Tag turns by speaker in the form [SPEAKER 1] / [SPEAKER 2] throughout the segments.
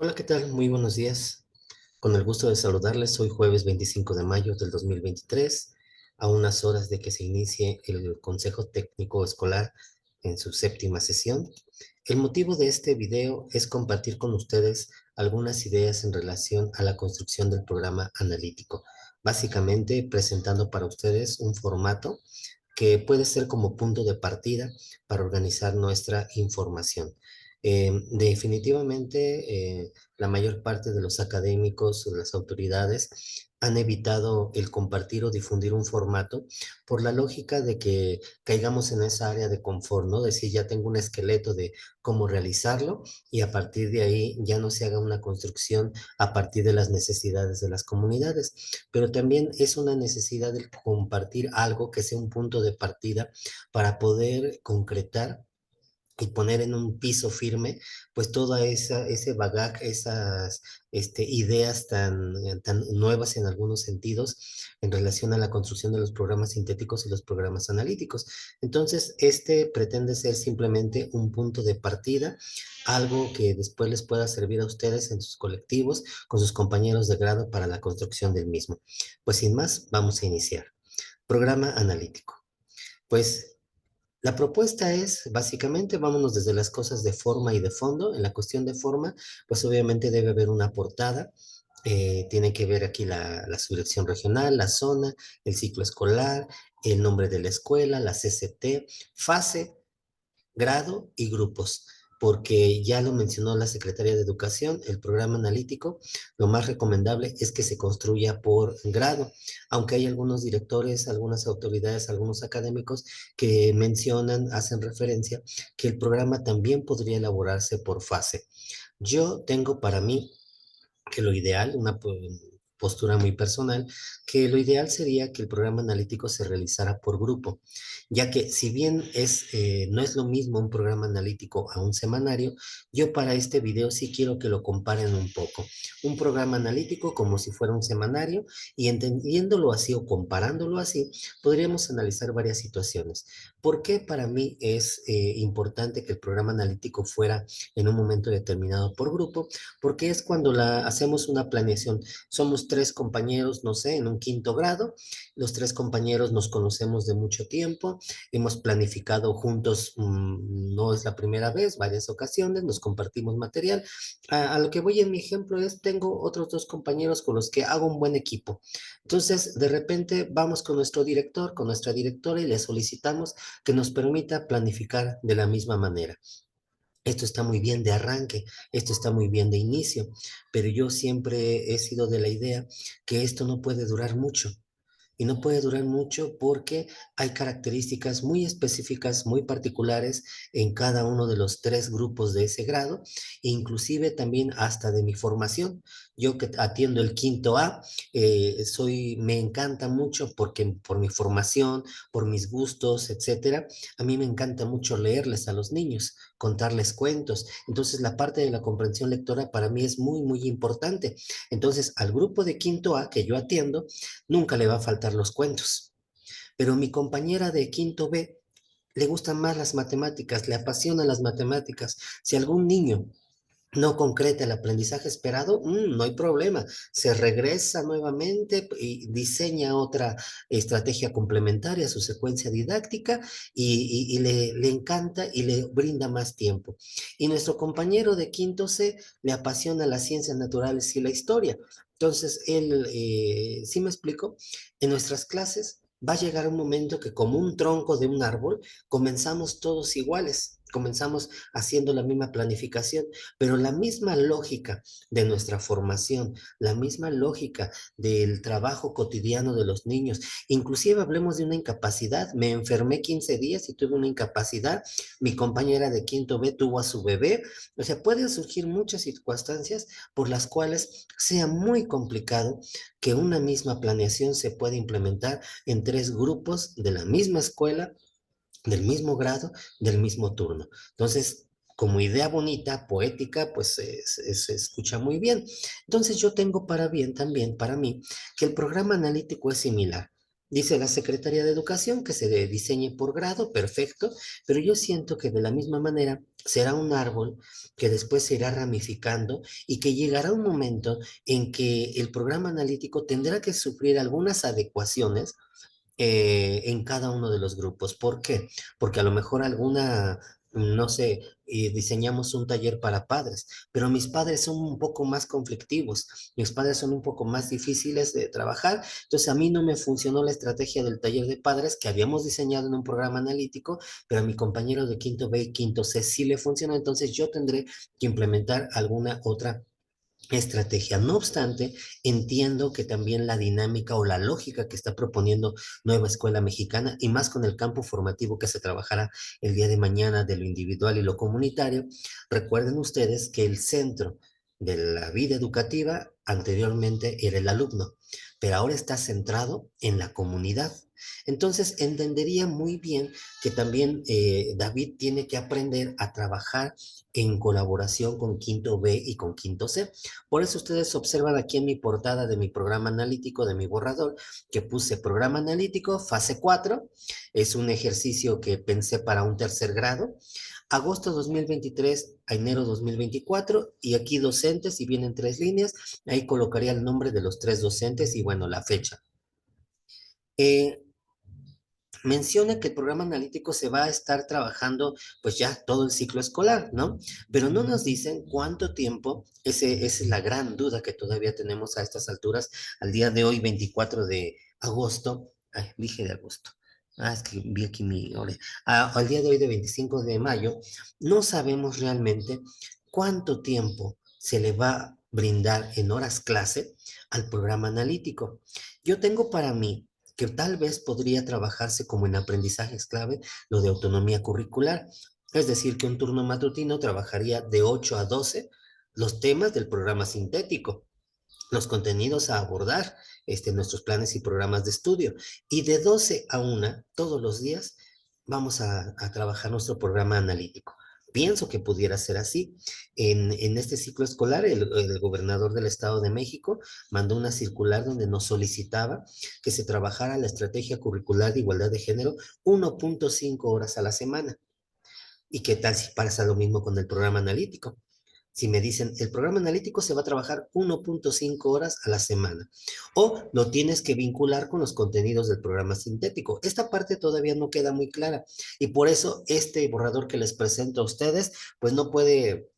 [SPEAKER 1] Hola, ¿qué tal? Muy buenos días. Con el gusto de saludarles, hoy jueves 25 de mayo del 2023, a unas horas de que se inicie el Consejo Técnico Escolar en su séptima sesión. El motivo de este video es compartir con ustedes algunas ideas en relación a la construcción del programa analítico, básicamente presentando para ustedes un formato que puede ser como punto de partida para organizar nuestra información. Definitivamente, la mayor parte de los académicos o de las autoridades han evitado el compartir o difundir un formato por la lógica de que caigamos en esa área de confort, ¿no? Decir, ya tengo un esqueleto de cómo realizarlo y a partir de ahí ya no se haga una construcción a partir de las necesidades de las comunidades. Pero también es una necesidad de compartir algo que sea un punto de partida para poder concretar y poner en un piso firme, pues toda ese bagaje, esas ideas tan nuevas en algunos sentidos en relación a la construcción de los programas sintéticos y los programas analíticos. Entonces, este pretende ser simplemente un punto de partida, algo que después les pueda servir a ustedes en sus colectivos, con sus compañeros de grado para la construcción del mismo. Pues sin más, vamos a iniciar. Programa analítico. Pues la propuesta es, básicamente, vámonos desde las cosas de forma y de fondo. En la cuestión de forma, pues obviamente debe haber una portada. Tiene que ver aquí la subdirección regional, la zona, el ciclo escolar, el nombre de la escuela, la CCT, fase, grado y grupos, porque ya lo mencionó la Secretaría de Educación, el programa analítico, lo más recomendable es que se construya por grado, aunque hay algunos directores, algunas autoridades, algunos académicos que mencionan, hacen referencia que el programa también podría elaborarse por fase. Yo tengo para mí que lo ideal, una postura muy personal, que lo ideal sería que el programa analítico se realizara por grupo, ya que si bien no es lo mismo un programa analítico a un semanario, yo para este video sí quiero que lo comparen un poco. Un programa analítico como si fuera un semanario y entendiéndolo así o comparándolo así, podríamos analizar varias situaciones. ¿Por qué para mí es importante que el programa analítico fuera en un momento determinado por grupo? Porque es cuando hacemos una planeación. Somos tres compañeros, no sé, en un quinto grado, los tres compañeros nos conocemos de mucho tiempo, hemos planificado juntos, no es la primera vez, varias ocasiones, nos compartimos material. A lo que voy en mi ejemplo es, tengo otros dos compañeros con los que hago un buen equipo. Entonces, de repente vamos con nuestro director, con nuestra directora y le solicitamos que nos permita planificar de la misma manera. Esto está muy bien de arranque, esto está muy bien de inicio, pero yo siempre he sido de la idea que esto no puede durar mucho. Y no puede durar mucho porque hay características muy específicas, muy particulares en cada uno de los tres grupos de ese grado, e inclusive también hasta de mi formación. Yo que atiendo el quinto A, me encanta mucho porque por mi formación, por mis gustos, etcétera, a mí me encanta mucho leerles a los niños, contarles cuentos. Entonces, la parte de la comprensión lectora para mí es muy, muy importante. Entonces, al grupo de quinto A que yo atiendo, nunca le va a faltar los cuentos. Pero mi compañera de quinto B le gustan más las matemáticas, le apasionan las matemáticas. Si algún niño no concreta el aprendizaje esperado, no hay problema. Se regresa nuevamente y diseña otra estrategia complementaria a su secuencia didáctica y le encanta y le brinda más tiempo. Y nuestro compañero de quinto C le apasiona las ciencias naturales y la historia. Entonces, él, ¿sí me explico? En nuestras clases va a llegar un momento que como un tronco de un árbol, comenzamos todos iguales, comenzamos haciendo la misma planificación, pero la misma lógica de nuestra formación, la misma lógica del trabajo cotidiano de los niños, inclusive hablemos de una incapacidad, me enfermé 15 días y tuve una incapacidad, mi compañera de quinto B tuvo a su bebé, o sea, pueden surgir muchas circunstancias por las cuales sea muy complicado que una misma planeación se pueda implementar en tres grupos de la misma escuela, del mismo grado, del mismo turno. Entonces, como idea bonita, poética, pues se escucha muy bien. Entonces yo tengo para bien también, para mí, que el programa analítico es similar. Dice la Secretaría de Educación que se diseñe por grado, perfecto, pero yo siento que de la misma manera será un árbol que después se irá ramificando y que llegará un momento en que el programa analítico tendrá que sufrir algunas adecuaciones en cada uno de los grupos. ¿Por qué? Porque a lo mejor alguna, no sé, diseñamos un taller para padres, pero mis padres son un poco más conflictivos, mis padres son un poco más difíciles de trabajar, entonces a mí no me funcionó la estrategia del taller de padres que habíamos diseñado en un programa analítico, pero a mi compañero de quinto B y quinto C sí le funcionó, entonces yo tendré que implementar alguna otra estrategia. No obstante, entiendo que también la dinámica o la lógica que está proponiendo Nueva Escuela Mexicana, y más con el campo formativo que se trabajará el día de mañana de lo individual y lo comunitario, recuerden ustedes que el centro de la vida educativa anteriormente era el alumno, pero ahora está centrado en la comunidad. Entonces, entendería muy bien que también David tiene que aprender a trabajar en colaboración con quinto B y con quinto C. Por eso ustedes observan aquí en mi portada de mi programa analítico, de mi borrador, que puse programa analítico, fase 4. Es un ejercicio que pensé para un tercer grado. Agosto 2023 a enero 2024, y aquí docentes, y vienen tres líneas, ahí colocaría el nombre de los tres docentes y bueno, la fecha. Eh, Menciona que el programa analítico se va a estar trabajando pues ya todo el ciclo escolar, ¿no? Pero no nos dicen cuánto tiempo, esa es la gran duda que todavía tenemos a estas alturas, al día de hoy, 24 de agosto, ay, dije de agosto, es que vi aquí mi hora, al día de hoy de 25 de mayo, no sabemos realmente cuánto tiempo se le va a brindar en horas clase al programa analítico. Yo tengo para mí que tal vez podría trabajarse como en aprendizajes clave lo de autonomía curricular. Es decir, que un turno matutino trabajaría de 8 a 12 los temas del programa sintético, los contenidos a abordar, nuestros planes y programas de estudio. Y de 12 a 1, todos los días, vamos a trabajar nuestro programa analítico. Pienso que pudiera ser así. En este ciclo escolar, el gobernador del Estado de México mandó una circular donde nos solicitaba que se trabajara la estrategia curricular de igualdad de género 1.5 horas a la semana. ¿Y qué tal si pasa lo mismo con el programa analítico? Si me dicen, el programa analítico se va a trabajar 1.5 horas a la semana, o lo tienes que vincular con los contenidos del programa sintético. Esta parte todavía no queda muy clara, y por eso este borrador que les presento a ustedes, pues no puede,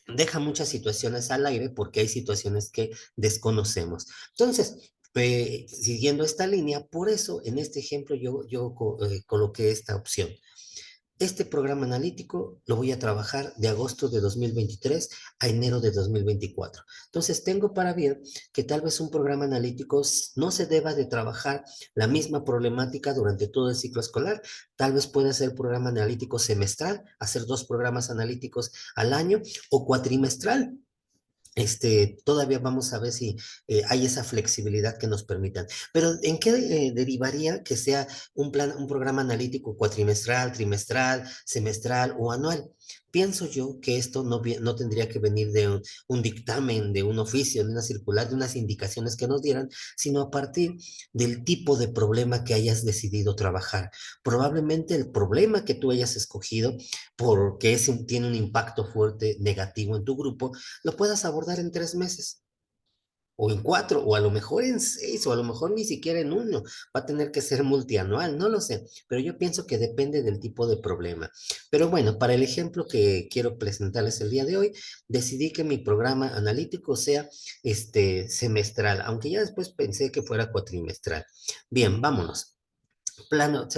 [SPEAKER 1] deja muchas situaciones al aire porque hay situaciones que desconocemos. Entonces, siguiendo esta línea, por eso en este ejemplo yo coloqué esta opción. Este programa analítico lo voy a trabajar de agosto de 2023 a enero de 2024. Entonces, tengo para ver que tal vez un programa analítico no se deba de trabajar la misma problemática durante todo el ciclo escolar. Tal vez pueda ser programa analítico semestral, hacer 2 programas analíticos al año, o cuatrimestral. Todavía vamos a ver si hay esa flexibilidad que nos permitan. Pero ¿en qué derivaría que sea un programa analítico cuatrimestral, trimestral, semestral o anual? Pienso yo que esto no tendría que venir de un dictamen, de un oficio, de una circular, de unas indicaciones que nos dieran, sino a partir del tipo de problema que hayas decidido trabajar. Probablemente el problema que tú hayas escogido, porque tiene un impacto fuerte negativo en tu grupo, lo puedas abordar en 3 meses, o en 4, o a lo mejor en 6, o a lo mejor ni siquiera en 1. Va a tener que ser multianual, no lo sé, pero yo pienso que depende del tipo de problema. Pero bueno, para el ejemplo que quiero presentarles el día de hoy, decidí que mi programa analítico sea semestral, aunque ya después pensé que fuera cuatrimestral. Bien, vámonos.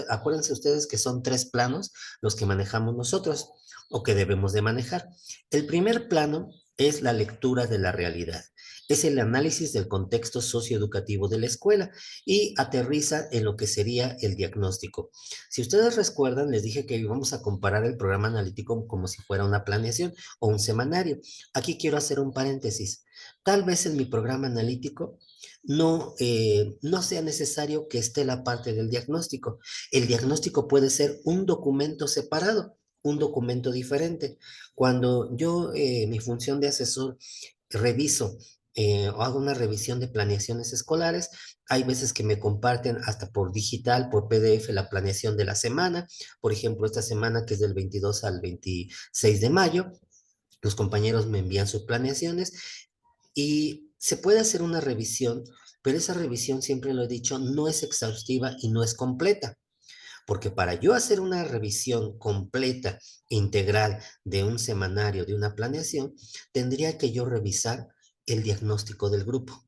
[SPEAKER 1] Acuérdense ustedes que son 3 planos los que manejamos nosotros o que debemos de manejar. El primer plano es la lectura de la realidad. Es el análisis del contexto socioeducativo de la escuela y aterriza en lo que sería el diagnóstico. Si ustedes recuerdan, les dije que íbamos a comparar el programa analítico como si fuera una planeación o un semanario. Aquí quiero hacer un paréntesis. Tal vez en mi programa analítico no sea necesario que esté la parte del diagnóstico. El diagnóstico puede ser un documento separado, un documento diferente. Cuando yo, mi función de asesor, reviso o hago una revisión de planeaciones escolares. Hay veces que me comparten hasta por digital, por PDF, la planeación de la semana. Por ejemplo, esta semana que es del 22 al 26 de mayo, los compañeros me envían sus planeaciones y se puede hacer una revisión, pero esa revisión, siempre lo he dicho, no es exhaustiva y no es completa. Porque para yo hacer una revisión completa, integral de un semanario, de una planeación, tendría que yo revisar el diagnóstico del grupo.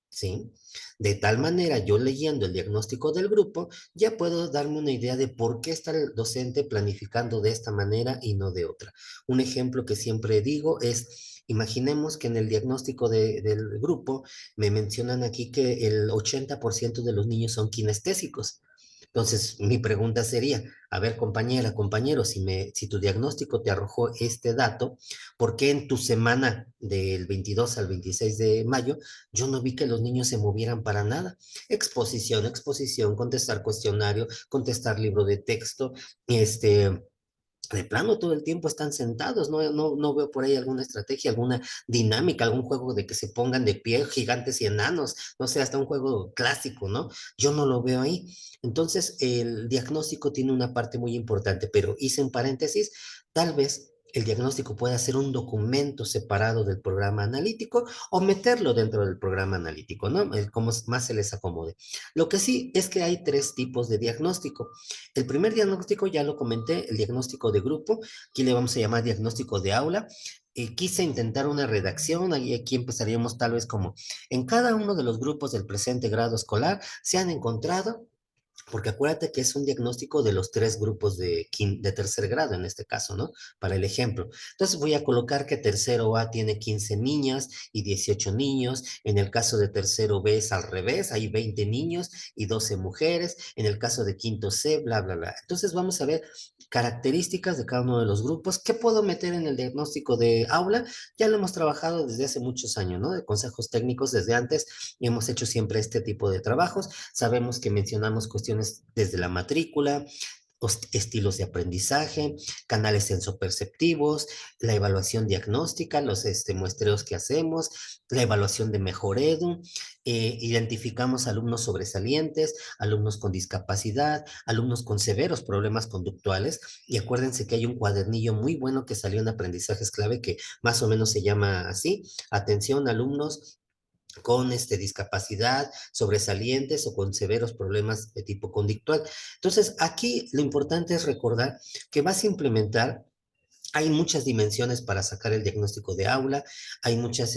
[SPEAKER 1] ¿Sí? De tal manera, yo leyendo el diagnóstico del grupo, ya puedo darme una idea de por qué está el docente planificando de esta manera y no de otra. Un ejemplo que siempre digo es, imaginemos que en el diagnóstico del grupo me mencionan aquí que el 80% de los niños son kinestésicos. Entonces, mi pregunta sería, a ver, compañera, compañero, si tu diagnóstico te arrojó este dato, ¿por qué en tu semana del 22 al 26 de mayo yo no vi que los niños se movieran para nada? Exposición, exposición, contestar cuestionario, contestar libro de texto, de plano todo el tiempo están sentados, no veo por ahí alguna estrategia, alguna dinámica, algún juego de que se pongan de pie gigantes y enanos, no sé, hasta un juego clásico, ¿no? Yo no lo veo ahí. Entonces, el diagnóstico tiene una parte muy importante, pero hice un paréntesis, tal vez el diagnóstico pueda ser un documento separado del programa analítico o meterlo dentro del programa analítico, ¿no? Como más se les acomode. Lo que sí es que hay tres tipos de diagnóstico. El primer diagnóstico ya lo comenté, el diagnóstico de grupo, aquí le vamos a llamar diagnóstico de aula. Quise intentar una redacción, aquí empezaríamos tal vez como, en cada uno de los grupos del presente grado escolar se han encontrado, porque acuérdate que es un diagnóstico de los tres grupos de tercer grado en este caso, ¿no? Para el ejemplo. Entonces voy a colocar que tercero A tiene 15 niñas y 18 niños. En el caso de tercero B es al revés, hay 20 niños y 12 mujeres. En el caso de quinto C, bla, bla, bla. Entonces vamos a ver características de cada uno de los grupos. ¿Qué puedo meter en el diagnóstico de aula? Ya lo hemos trabajado desde hace muchos años, ¿no? De consejos técnicos desde antes y hemos hecho siempre este tipo de trabajos. Sabemos que mencionamos cuestiones desde la matrícula, estilos de aprendizaje, canales sensoperceptivos, la evaluación diagnóstica, los muestreos que hacemos, la evaluación de mejor edu, identificamos alumnos sobresalientes, alumnos con discapacidad, alumnos con severos problemas conductuales, y acuérdense que hay un cuadernillo muy bueno que salió en aprendizajes clave que más o menos se llama así: atención alumnos con discapacidad, sobresalientes o con severos problemas de tipo conductual. Entonces, aquí lo importante es recordar que vas a implementar. Hay muchas dimensiones para sacar el diagnóstico de aula, hay muchos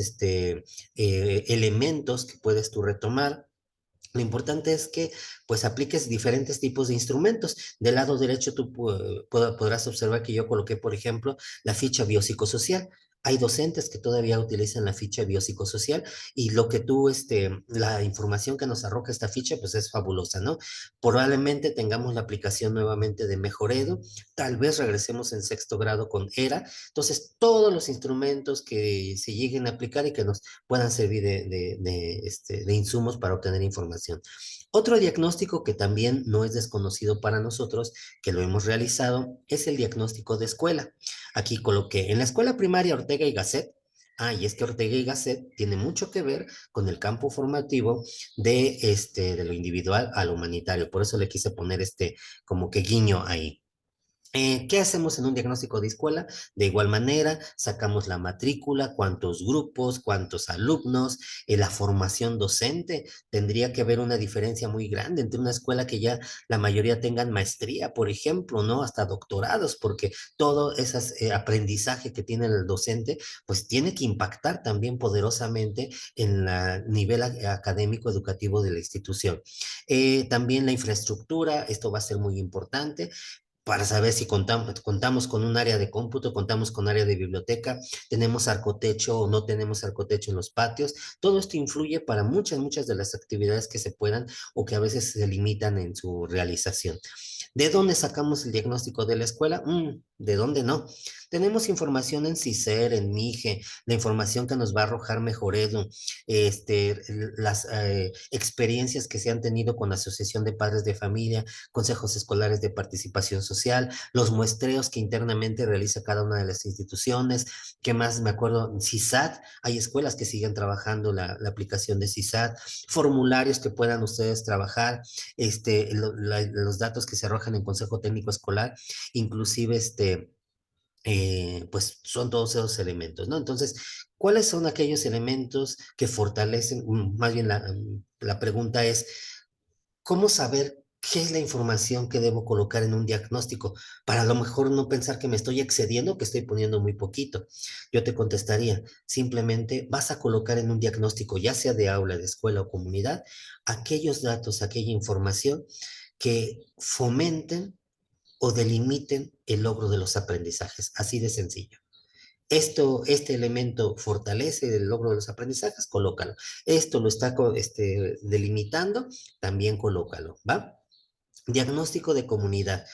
[SPEAKER 1] elementos que puedes tú retomar. Lo importante es que pues apliques diferentes tipos de instrumentos. Del lado derecho tú podrás observar que yo coloqué, por ejemplo, la ficha biopsicosocial. Hay docentes que todavía utilizan la ficha biopsicosocial y lo que tú, la información que nos arroja esta ficha, pues es fabulosa, ¿no? Probablemente tengamos la aplicación nuevamente de Mejoredo, tal vez regresemos en sexto grado con ERA. Entonces, todos los instrumentos que se lleguen a aplicar y que nos puedan servir de insumos para obtener información. Otro diagnóstico que también no es desconocido para nosotros, que lo hemos realizado, es el diagnóstico de escuela. Aquí coloqué en la escuela primaria Ortega y Gasset. Y es que Ortega y Gasset tiene mucho que ver con el campo formativo de lo individual a lo humanitario. Por eso le quise poner como que guiño ahí. ¿Qué hacemos en un diagnóstico de escuela? De igual manera, sacamos la matrícula, cuántos grupos, cuántos alumnos, la formación docente. Tendría que haber una diferencia muy grande entre una escuela que ya la mayoría tengan maestría, por ejemplo, ¿no? Hasta doctorados, porque todo ese aprendizaje que tiene el docente, pues tiene que impactar también poderosamente en el nivel académico educativo de la institución. También la infraestructura, esto va a ser muy importante para saber si contamos con un área de cómputo, contamos con área de biblioteca, tenemos arcotecho o no tenemos arcotecho en los patios. Todo esto influye para muchas de las actividades que se puedan o que a veces se limitan en su realización. ¿De dónde sacamos el diagnóstico de la escuela? ¿De dónde no? Tenemos información en CISER, en MIGE, la información que nos va a arrojar Mejoredo, las experiencias que se han tenido con la Asociación de Padres de Familia, consejos escolares de participación social, los muestreos que internamente realiza cada una de las instituciones. ¿Qué más me acuerdo? CISAT, hay escuelas que siguen trabajando la aplicación de CISAT, formularios que puedan ustedes trabajar, los datos que se arrojan en Consejo Técnico Escolar, inclusive pues son todos esos elementos, ¿no? Entonces, ¿cuáles son aquellos elementos que fortalecen? Más bien la pregunta es, ¿cómo saber qué es la información que debo colocar en un diagnóstico? Para a lo mejor no pensar que me estoy excediendo, que estoy poniendo muy poquito. Yo te contestaría, simplemente vas a colocar en un diagnóstico, ya sea de aula, de escuela o comunidad, aquellos datos, aquella información que fomenten o delimiten el logro de los aprendizajes, así de sencillo. Este elemento fortalece el logro de los aprendizajes, colócalo. Esto lo está delimitando, también colócalo, ¿va? Diagnóstico de comunidad.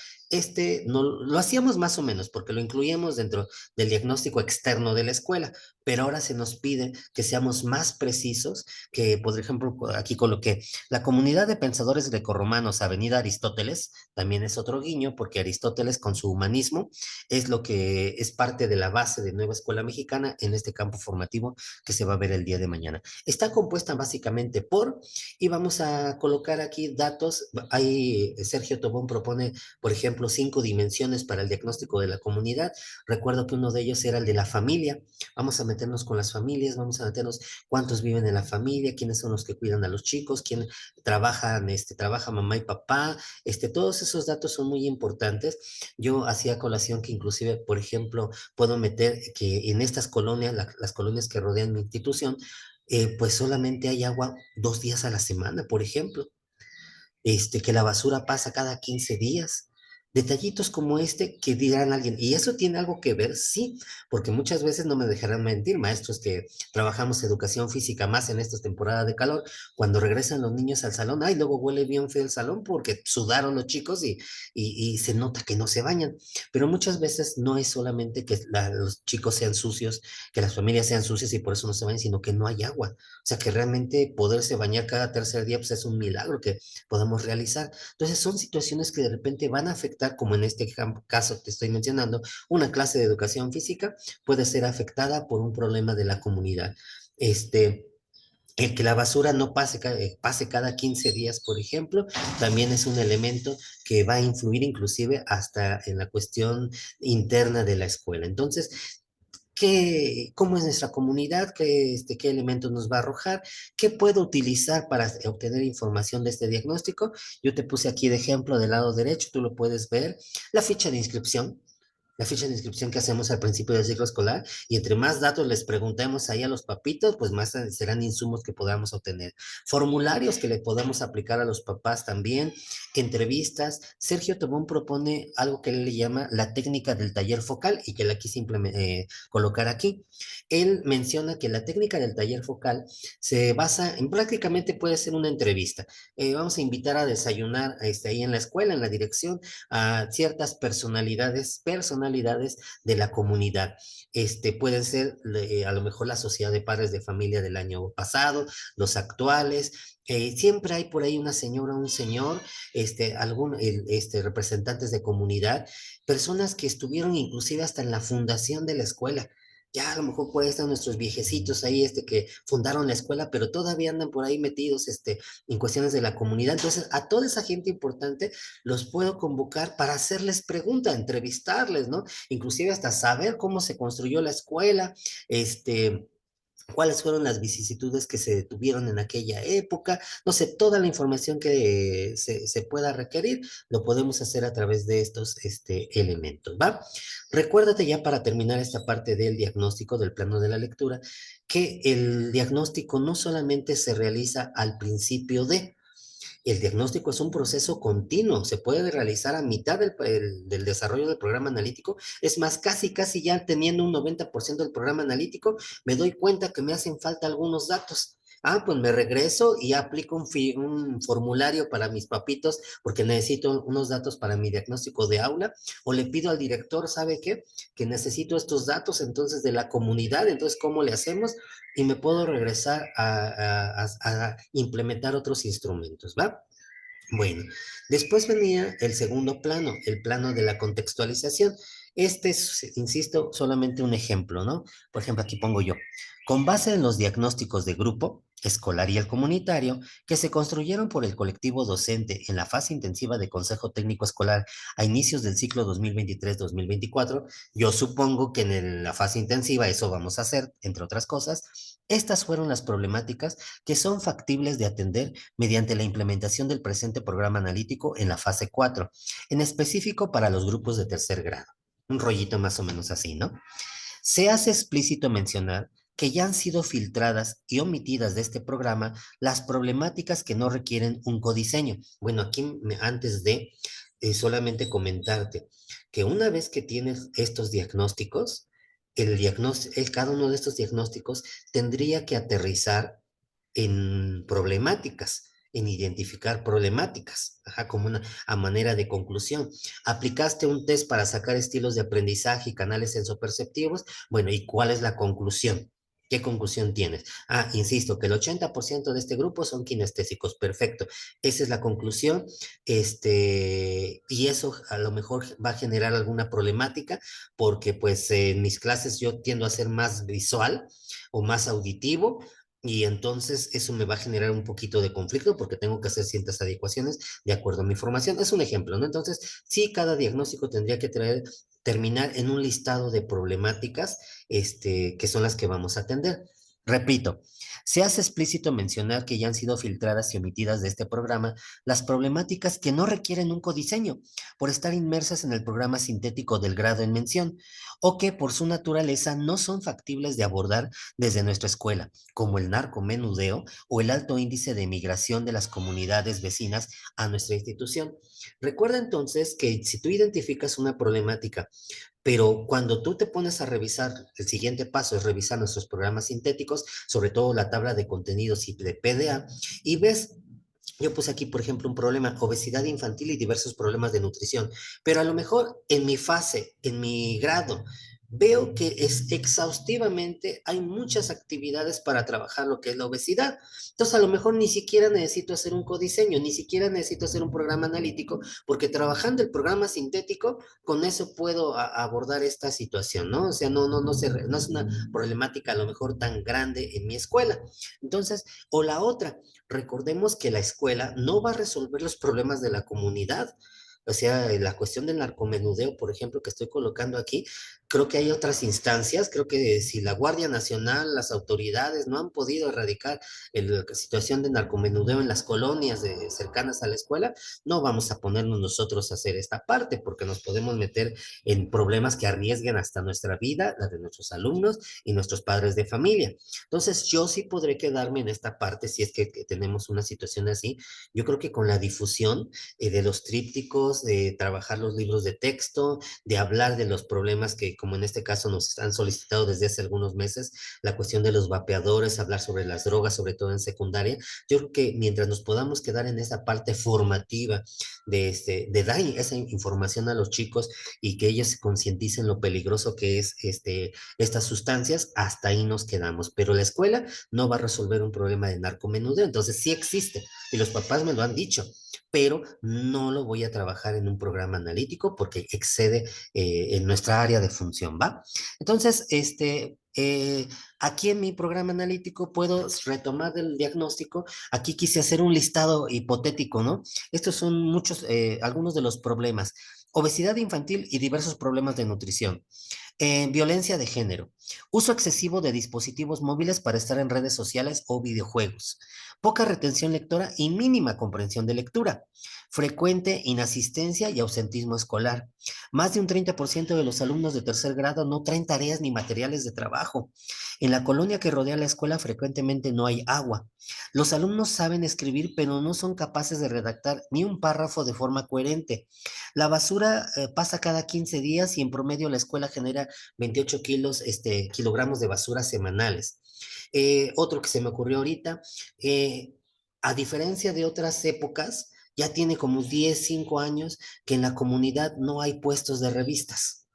[SPEAKER 1] No, lo hacíamos más o menos porque lo incluíamos dentro del diagnóstico externo de la escuela, pero ahora se nos pide que seamos más precisos, que por ejemplo aquí coloqué la comunidad de pensadores grecorromanos, Avenida Aristóteles, también es otro guiño porque Aristóteles con su humanismo es lo que es parte de la base de Nueva Escuela Mexicana en este campo formativo que se va a ver el día de mañana. Está compuesta básicamente y vamos a colocar aquí datos. Ahí Sergio Tobón propone, por ejemplo, 5 dimensiones para el diagnóstico de la comunidad. Recuerdo que uno de ellos era el de la familia. Vamos a meternos con las familias, vamos a meternos cuántos viven en la familia, quiénes son los que cuidan a los chicos, quién trabajan, trabaja mamá y papá. Todos esos datos son muy importantes. Yo hacía colación que inclusive, por ejemplo, puedo meter que en estas colonias, las colonias que rodean mi institución, pues solamente hay agua 2 días a la semana, por ejemplo, que la basura pasa cada 15 días. Detallitos como este que dirán alguien, ¿y eso tiene algo que ver? Sí, porque muchas veces no me dejarán mentir, maestros que trabajamos educación física más en estas temporadas de calor, cuando regresan los niños al salón, ay, luego huele bien feo el salón porque sudaron los chicos y se nota que no se bañan. Pero muchas veces no es solamente que los chicos sean sucios, que las familias sean sucias y por eso no se bañan, sino que no hay agua. O sea, que realmente poderse bañar cada tercer día, pues es un milagro que podamos realizar. Entonces, son situaciones que de repente van a afectar, como en este caso que te estoy mencionando, una clase de educación física puede ser afectada por un problema de la comunidad. El que la basura no pase cada 15 días, por ejemplo, también es un elemento que va a influir inclusive hasta en la cuestión interna de la escuela. Entonces, cómo es nuestra comunidad, qué elementos nos va a arrojar, qué puedo utilizar para obtener información de este diagnóstico. Yo te puse aquí de ejemplo del lado derecho, tú lo puedes ver, la ficha de inscripción. La ficha de inscripción que hacemos al principio del ciclo escolar, y entre más datos les preguntemos ahí a los papitos, pues más serán insumos que podamos obtener. Formularios que le podemos aplicar a los papás también, entrevistas. Sergio Tobón propone algo que él le llama la técnica del taller focal y que la quise colocar aquí. Él menciona que la técnica del taller focal se basa en prácticamente puede ser una entrevista. Vamos a invitar a desayunar ahí en la escuela, en la dirección, a ciertas personalidades de la comunidad. Pueden ser a lo mejor la sociedad de padres de familia del año pasado, los actuales. Siempre hay por ahí una señora, un señor, representantes de comunidad, personas que estuvieron inclusive hasta en la fundación de la escuela. Ya a lo mejor pueden estar nuestros viejecitos ahí, que fundaron la escuela, pero todavía andan por ahí metidos, en cuestiones de la comunidad. Entonces, a toda esa gente importante los puedo convocar para hacerles preguntas, entrevistarles, ¿no? Inclusive hasta saber cómo se construyó la escuela, cuáles fueron las vicisitudes que se tuvieron en aquella época, no sé, toda la información que se pueda requerir, lo podemos hacer a través de estos elementos, ¿va? Recuérdate ya para terminar esta parte del diagnóstico del plano de la lectura, que el diagnóstico no solamente se realiza al principio el diagnóstico es un proceso continuo, se puede realizar a mitad del desarrollo del programa analítico. Es más, casi ya teniendo un 90% del programa analítico, me doy cuenta que me hacen falta algunos datos. Ah, pues me regreso y aplico un formulario para mis papitos porque necesito unos datos para mi diagnóstico de aula, o le pido al director, ¿sabe qué? Que necesito estos datos entonces de la comunidad, entonces, ¿cómo le hacemos? Y me puedo regresar a implementar otros instrumentos, ¿va? Bueno, después venía el segundo plano, el plano de la contextualización. Este es, insisto, solamente un ejemplo, ¿no? Por ejemplo, aquí pongo yo. Con base en los diagnósticos de grupo, escolar y el comunitario, que se construyeron por el colectivo docente en la fase intensiva de Consejo Técnico Escolar a inicios del ciclo 2023-2024, yo supongo que en la fase intensiva eso vamos a hacer, entre otras cosas. Estas fueron las problemáticas que son factibles de atender mediante la implementación del presente programa analítico en la fase 4, en específico para los grupos de tercer grado. Un rollito más o menos así, ¿no? Se hace explícito mencionar que ya han sido filtradas y omitidas de este programa las problemáticas que no requieren un codiseño. Bueno, aquí antes de solamente comentarte que una vez que tienes estos diagnósticos, cada uno de estos diagnósticos tendría que aterrizar en problemáticas, en identificar problemáticas, ajá, como una a manera de conclusión. Aplicaste un test para sacar estilos de aprendizaje y canales sensoperceptivos. Bueno, ¿y cuál es la conclusión? ¿Qué conclusión tienes? Ah, insisto, que el 80% de este grupo son kinestésicos. Perfecto. Esa es la conclusión. Y eso a lo mejor va a generar alguna problemática porque pues en mis clases yo tiendo a ser más visual o más auditivo, y entonces eso me va a generar un poquito de conflicto porque tengo que hacer ciertas adecuaciones de acuerdo a mi formación. Es un ejemplo, ¿no? Entonces, sí, cada diagnóstico tendría que terminar en un listado de problemáticas, que son las que vamos a atender. Repito, se hace explícito mencionar que ya han sido filtradas y omitidas de este programa las problemáticas que no requieren un codiseño por estar inmersas en el programa sintético del grado en mención, o que por su naturaleza no son factibles de abordar desde nuestra escuela, como el narcomenudeo o el alto índice de migración de las comunidades vecinas a nuestra institución. Recuerda entonces que si tú identificas una problemática, pero cuando tú te pones a revisar, el siguiente paso es revisar nuestros programas sintéticos, sobre todo la tabla de contenidos y de PDA, y ves, yo puse aquí, por ejemplo, un problema, obesidad infantil y diversos problemas de nutrición, pero a lo mejor en mi fase, en mi grado, veo que es exhaustivamente, hay muchas actividades para trabajar lo que es la obesidad. Entonces, a lo mejor ni siquiera necesito hacer un codiseño, ni siquiera necesito hacer un programa analítico, porque trabajando el programa sintético, con eso puedo abordar esta situación, ¿no? O sea, no es una problemática a lo mejor tan grande en mi escuela. Entonces, o la otra, recordemos que la escuela no va a resolver los problemas de la comunidad. O sea, la cuestión del narcomenudeo, por ejemplo, que estoy colocando aquí, creo que hay otras instancias, creo que si la Guardia Nacional, las autoridades no han podido erradicar la situación de narcomenudeo en las colonias cercanas a la escuela, no vamos a ponernos nosotros a hacer esta parte, porque nos podemos meter en problemas que arriesguen hasta nuestra vida, la de nuestros alumnos y nuestros padres de familia. Entonces, yo sí podré quedarme en esta parte si es que tenemos una situación así. Yo creo que con la difusión de los trípticos, de trabajar los libros de texto, de hablar de los problemas que, como en este caso, nos han solicitado desde hace algunos meses, la cuestión de los vapeadores, hablar sobre las drogas, sobre todo en secundaria. Yo creo que mientras nos podamos quedar en esa parte formativa de dar esa información a los chicos y que ellos se concienticen lo peligroso que es estas sustancias, hasta ahí nos quedamos. Pero la escuela no va a resolver un problema de narcomenudeo, entonces sí existe y los papás me lo han dicho, pero no lo voy a trabajar en un programa analítico porque excede en nuestra área de función, ¿va? Entonces, aquí en mi programa analítico puedo retomar del diagnóstico. Aquí quise hacer un listado hipotético, ¿no? Estos son algunos de los problemas. Obesidad infantil y diversos problemas de nutrición. Violencia de género. Uso excesivo de dispositivos móviles para estar en redes sociales o videojuegos. Poca retención lectora y mínima comprensión de lectura. Frecuente inasistencia y ausentismo escolar. Más de un 30% de los alumnos de tercer grado no traen tareas ni materiales de trabajo. En la colonia que rodea la escuela frecuentemente no hay agua. Los alumnos saben escribir, pero no son capaces de redactar ni un párrafo de forma coherente. La basura pasa cada 15 días y en promedio la escuela genera 28 kilogramos de basura semanales. Otro que se me ocurrió ahorita, a diferencia de otras épocas, ya tiene como 10, 5 años que en la comunidad no hay puestos de revistas.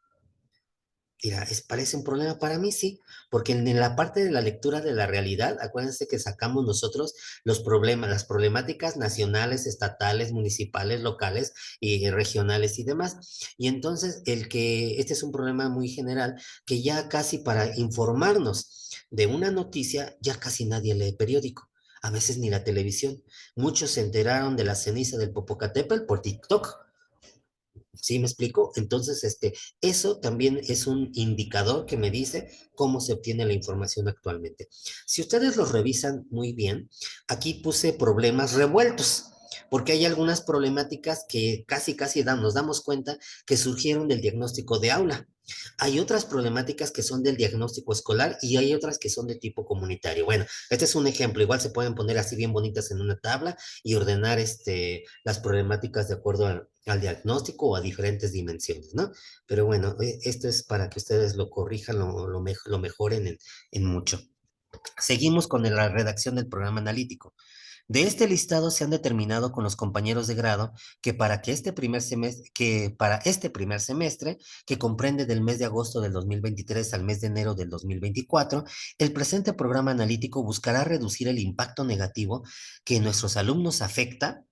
[SPEAKER 1] Mira, parece un problema para mí, sí, porque en la parte de la lectura de la realidad, acuérdense que sacamos nosotros los problemas, las problemáticas nacionales, estatales, municipales, locales y regionales y demás. Y entonces, este es un problema muy general, que ya casi para informarnos de una noticia, ya casi nadie lee periódico. A veces ni la televisión. Muchos se enteraron de la ceniza del Popocatépetl por TikTok. ¿Sí me explico? Entonces, eso también es un indicador que me dice cómo se obtiene la información actualmente. Si ustedes los revisan muy bien, aquí puse problemas revueltos, porque hay algunas problemáticas que casi nos damos cuenta que surgieron del diagnóstico de aula. Hay otras problemáticas que son del diagnóstico escolar y hay otras que son de tipo comunitario. Bueno, este es un ejemplo. Igual se pueden poner así bien bonitas en una tabla y ordenar las problemáticas de acuerdo al diagnóstico o a diferentes dimensiones, ¿no? Pero bueno, esto es para que ustedes lo corrijan, lo mejoren en mucho. Seguimos con la redacción del programa analítico. De este listado se han determinado con los compañeros de grado que para este primer semestre, que comprende del mes de agosto del 2023 al mes de enero del 2024, el presente programa analítico buscará reducir el impacto negativo que nuestros alumnos afecta.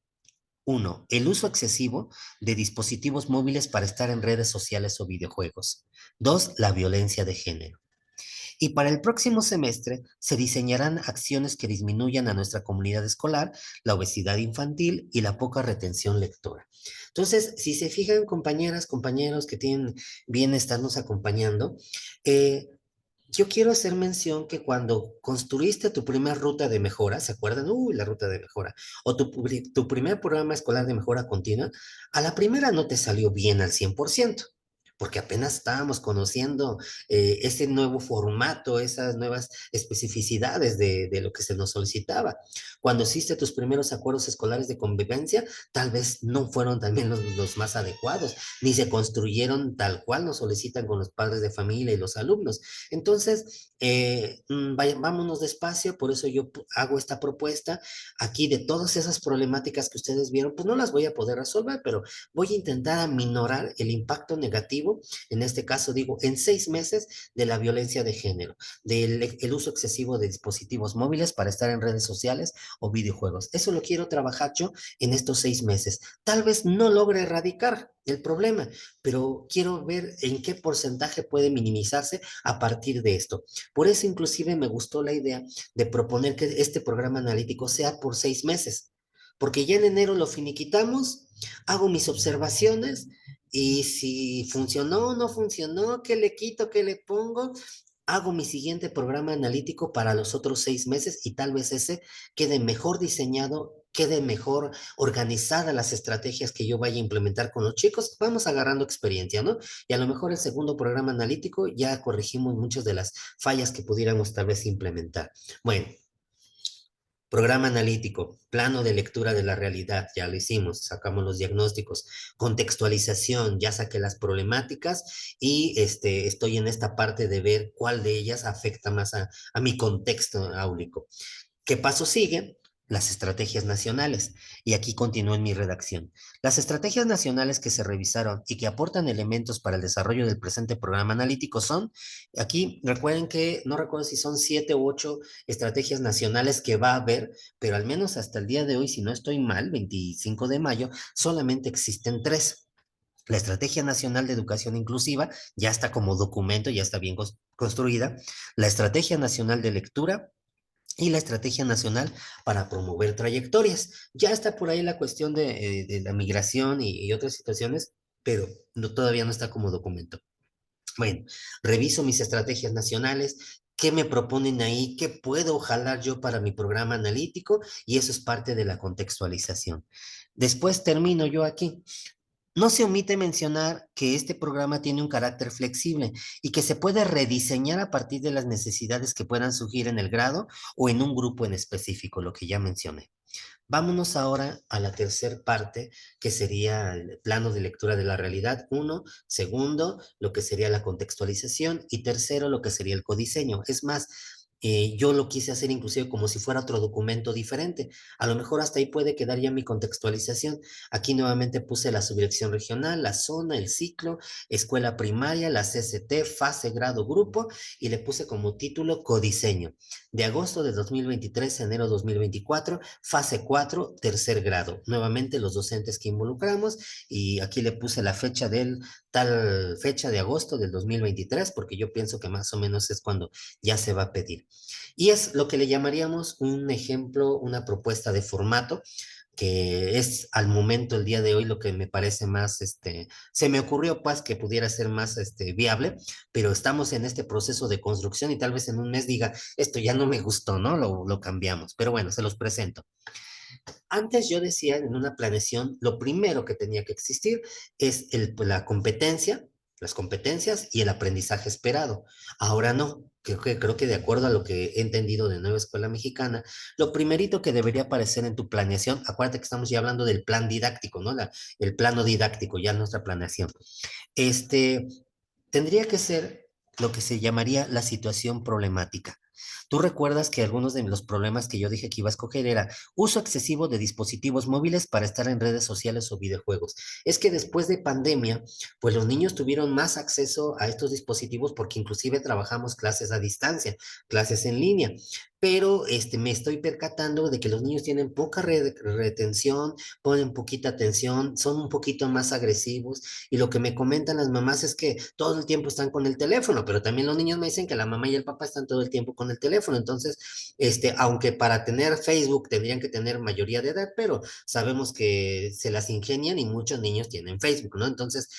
[SPEAKER 1] Uno, el uso excesivo de dispositivos móviles para estar en redes sociales o videojuegos. Dos, la violencia de género. Y para el próximo semestre se diseñarán acciones que disminuyan a nuestra comunidad escolar la obesidad infantil y la poca retención lectora. Entonces, si se fijan, compañeras, compañeros que tienen bien estarnos acompañando, yo quiero hacer mención que cuando construiste tu primera ruta de mejora, ¿se acuerdan? Uy, la ruta de mejora. O tu primer programa escolar de mejora continua, a la primera no te salió bien al 100%, porque apenas estábamos conociendo ese nuevo formato, esas nuevas especificidades de lo que se nos solicitaba. Cuando hiciste tus primeros acuerdos escolares de convivencia, tal vez no fueron también los más adecuados, ni se construyeron tal cual nos solicitan con los padres de familia y los alumnos. Entonces, vámonos despacio, por eso yo hago esta propuesta. Aquí de todas esas problemáticas que ustedes vieron, pues no las voy a poder resolver, pero voy a intentar aminorar el impacto negativo, en este caso digo, en 6 meses de la violencia de género, del el uso excesivo de dispositivos móviles para estar en redes sociales o videojuegos. Eso lo quiero trabajar yo en estos 6 meses. Tal vez no logre erradicar el problema, pero quiero ver en qué porcentaje puede minimizarse a partir de esto. Por eso inclusive me gustó la idea de proponer que este programa analítico sea por 6 meses, porque ya en enero lo finiquitamos, hago mis observaciones y si funcionó o no funcionó, qué le quito, qué le pongo, hago mi siguiente programa analítico para los otros 6 meses y tal vez ese quede mejor diseñado, quede mejor organizada las estrategias que yo vaya a implementar con los chicos. Vamos agarrando experiencia, ¿no? Y a lo mejor el segundo programa analítico ya corregimos muchas de las fallas que pudiéramos tal vez implementar. Bueno. Programa analítico, plano de lectura de la realidad, ya lo hicimos, sacamos los diagnósticos, contextualización, ya saqué las problemáticas y estoy en esta parte de ver cuál de ellas afecta más a mi contexto áulico. ¿Qué paso sigue? Las estrategias nacionales. Y aquí continúo en mi redacción. Las estrategias nacionales que se revisaron y que aportan elementos para el desarrollo del presente programa analítico son, aquí recuerden que no recuerdo si son 7 u 8 estrategias nacionales que va a haber, pero al menos hasta el día de hoy, si no estoy mal, 25 de mayo, solamente existen 3. La Estrategia Nacional de Educación Inclusiva ya está como documento, ya está bien construida. La Estrategia Nacional de Lectura y la Estrategia Nacional para Promover Trayectorias. Ya está por ahí la cuestión de la migración y otras situaciones, pero todavía no está como documento. Bueno, reviso mis estrategias nacionales, qué me proponen ahí, qué puedo jalar yo para mi programa analítico y eso es parte de la contextualización. Después termino yo aquí. No se omite mencionar que este programa tiene un carácter flexible y que se puede rediseñar a partir de las necesidades que puedan surgir en el grado o en un grupo en específico, lo que ya mencioné. Vámonos ahora a la tercer parte, que sería el plano de lectura de la realidad. Uno, segundo, lo que sería la contextualización y tercero, lo que sería el codiseño. Es más, yo lo quise hacer inclusive como si fuera otro documento diferente. A lo mejor hasta ahí puede quedar ya mi contextualización. Aquí nuevamente puse la subdirección regional, la zona, el ciclo, escuela primaria, la CCT, fase, grado, grupo y le puse como título codiseño. De agosto de 2023 a enero 2024, fase 4, tercer grado. Nuevamente los docentes que involucramos y aquí le puse la fecha del tal fecha de agosto del 2023 porque yo pienso que más o menos es cuando ya se va a pedir. Y es lo que le llamaríamos un ejemplo, una propuesta de formato que es al momento, el día de hoy, lo que me parece más, se me ocurrió pues que pudiera ser más, viable, pero estamos en este proceso de construcción y tal vez en un mes diga, esto ya no me gustó, ¿no? Lo cambiamos, pero bueno, se los presento. Antes yo decía en una planeación, lo primero que tenía que existir es la competencia, las competencias y el aprendizaje esperado. Ahora no. Creo que de acuerdo a lo que he entendido de Nueva Escuela Mexicana, lo primerito que debería aparecer en tu planeación, acuérdate que estamos ya hablando del plan didáctico, ¿no? El plano didáctico, ya nuestra planeación. Este, tendría que ser lo que se llamaría la situación problemática. Tú recuerdas que algunos de los problemas que yo dije que iba a escoger era uso excesivo de dispositivos móviles para estar en redes sociales o videojuegos. Es que después de pandemia, pues los niños tuvieron más acceso a estos dispositivos porque inclusive trabajamos clases a distancia, clases en línea. Pero me estoy percatando de que los niños tienen poca retención, ponen poquita atención, son un poquito más agresivos y lo que me comentan las mamás es que todo el tiempo están con el teléfono, pero también los niños me dicen que la mamá y el papá están todo el tiempo con el teléfono. Entonces, aunque para tener Facebook tendrían que tener mayoría de edad, pero sabemos que se las ingenian y muchos niños tienen Facebook, ¿no? Entonces,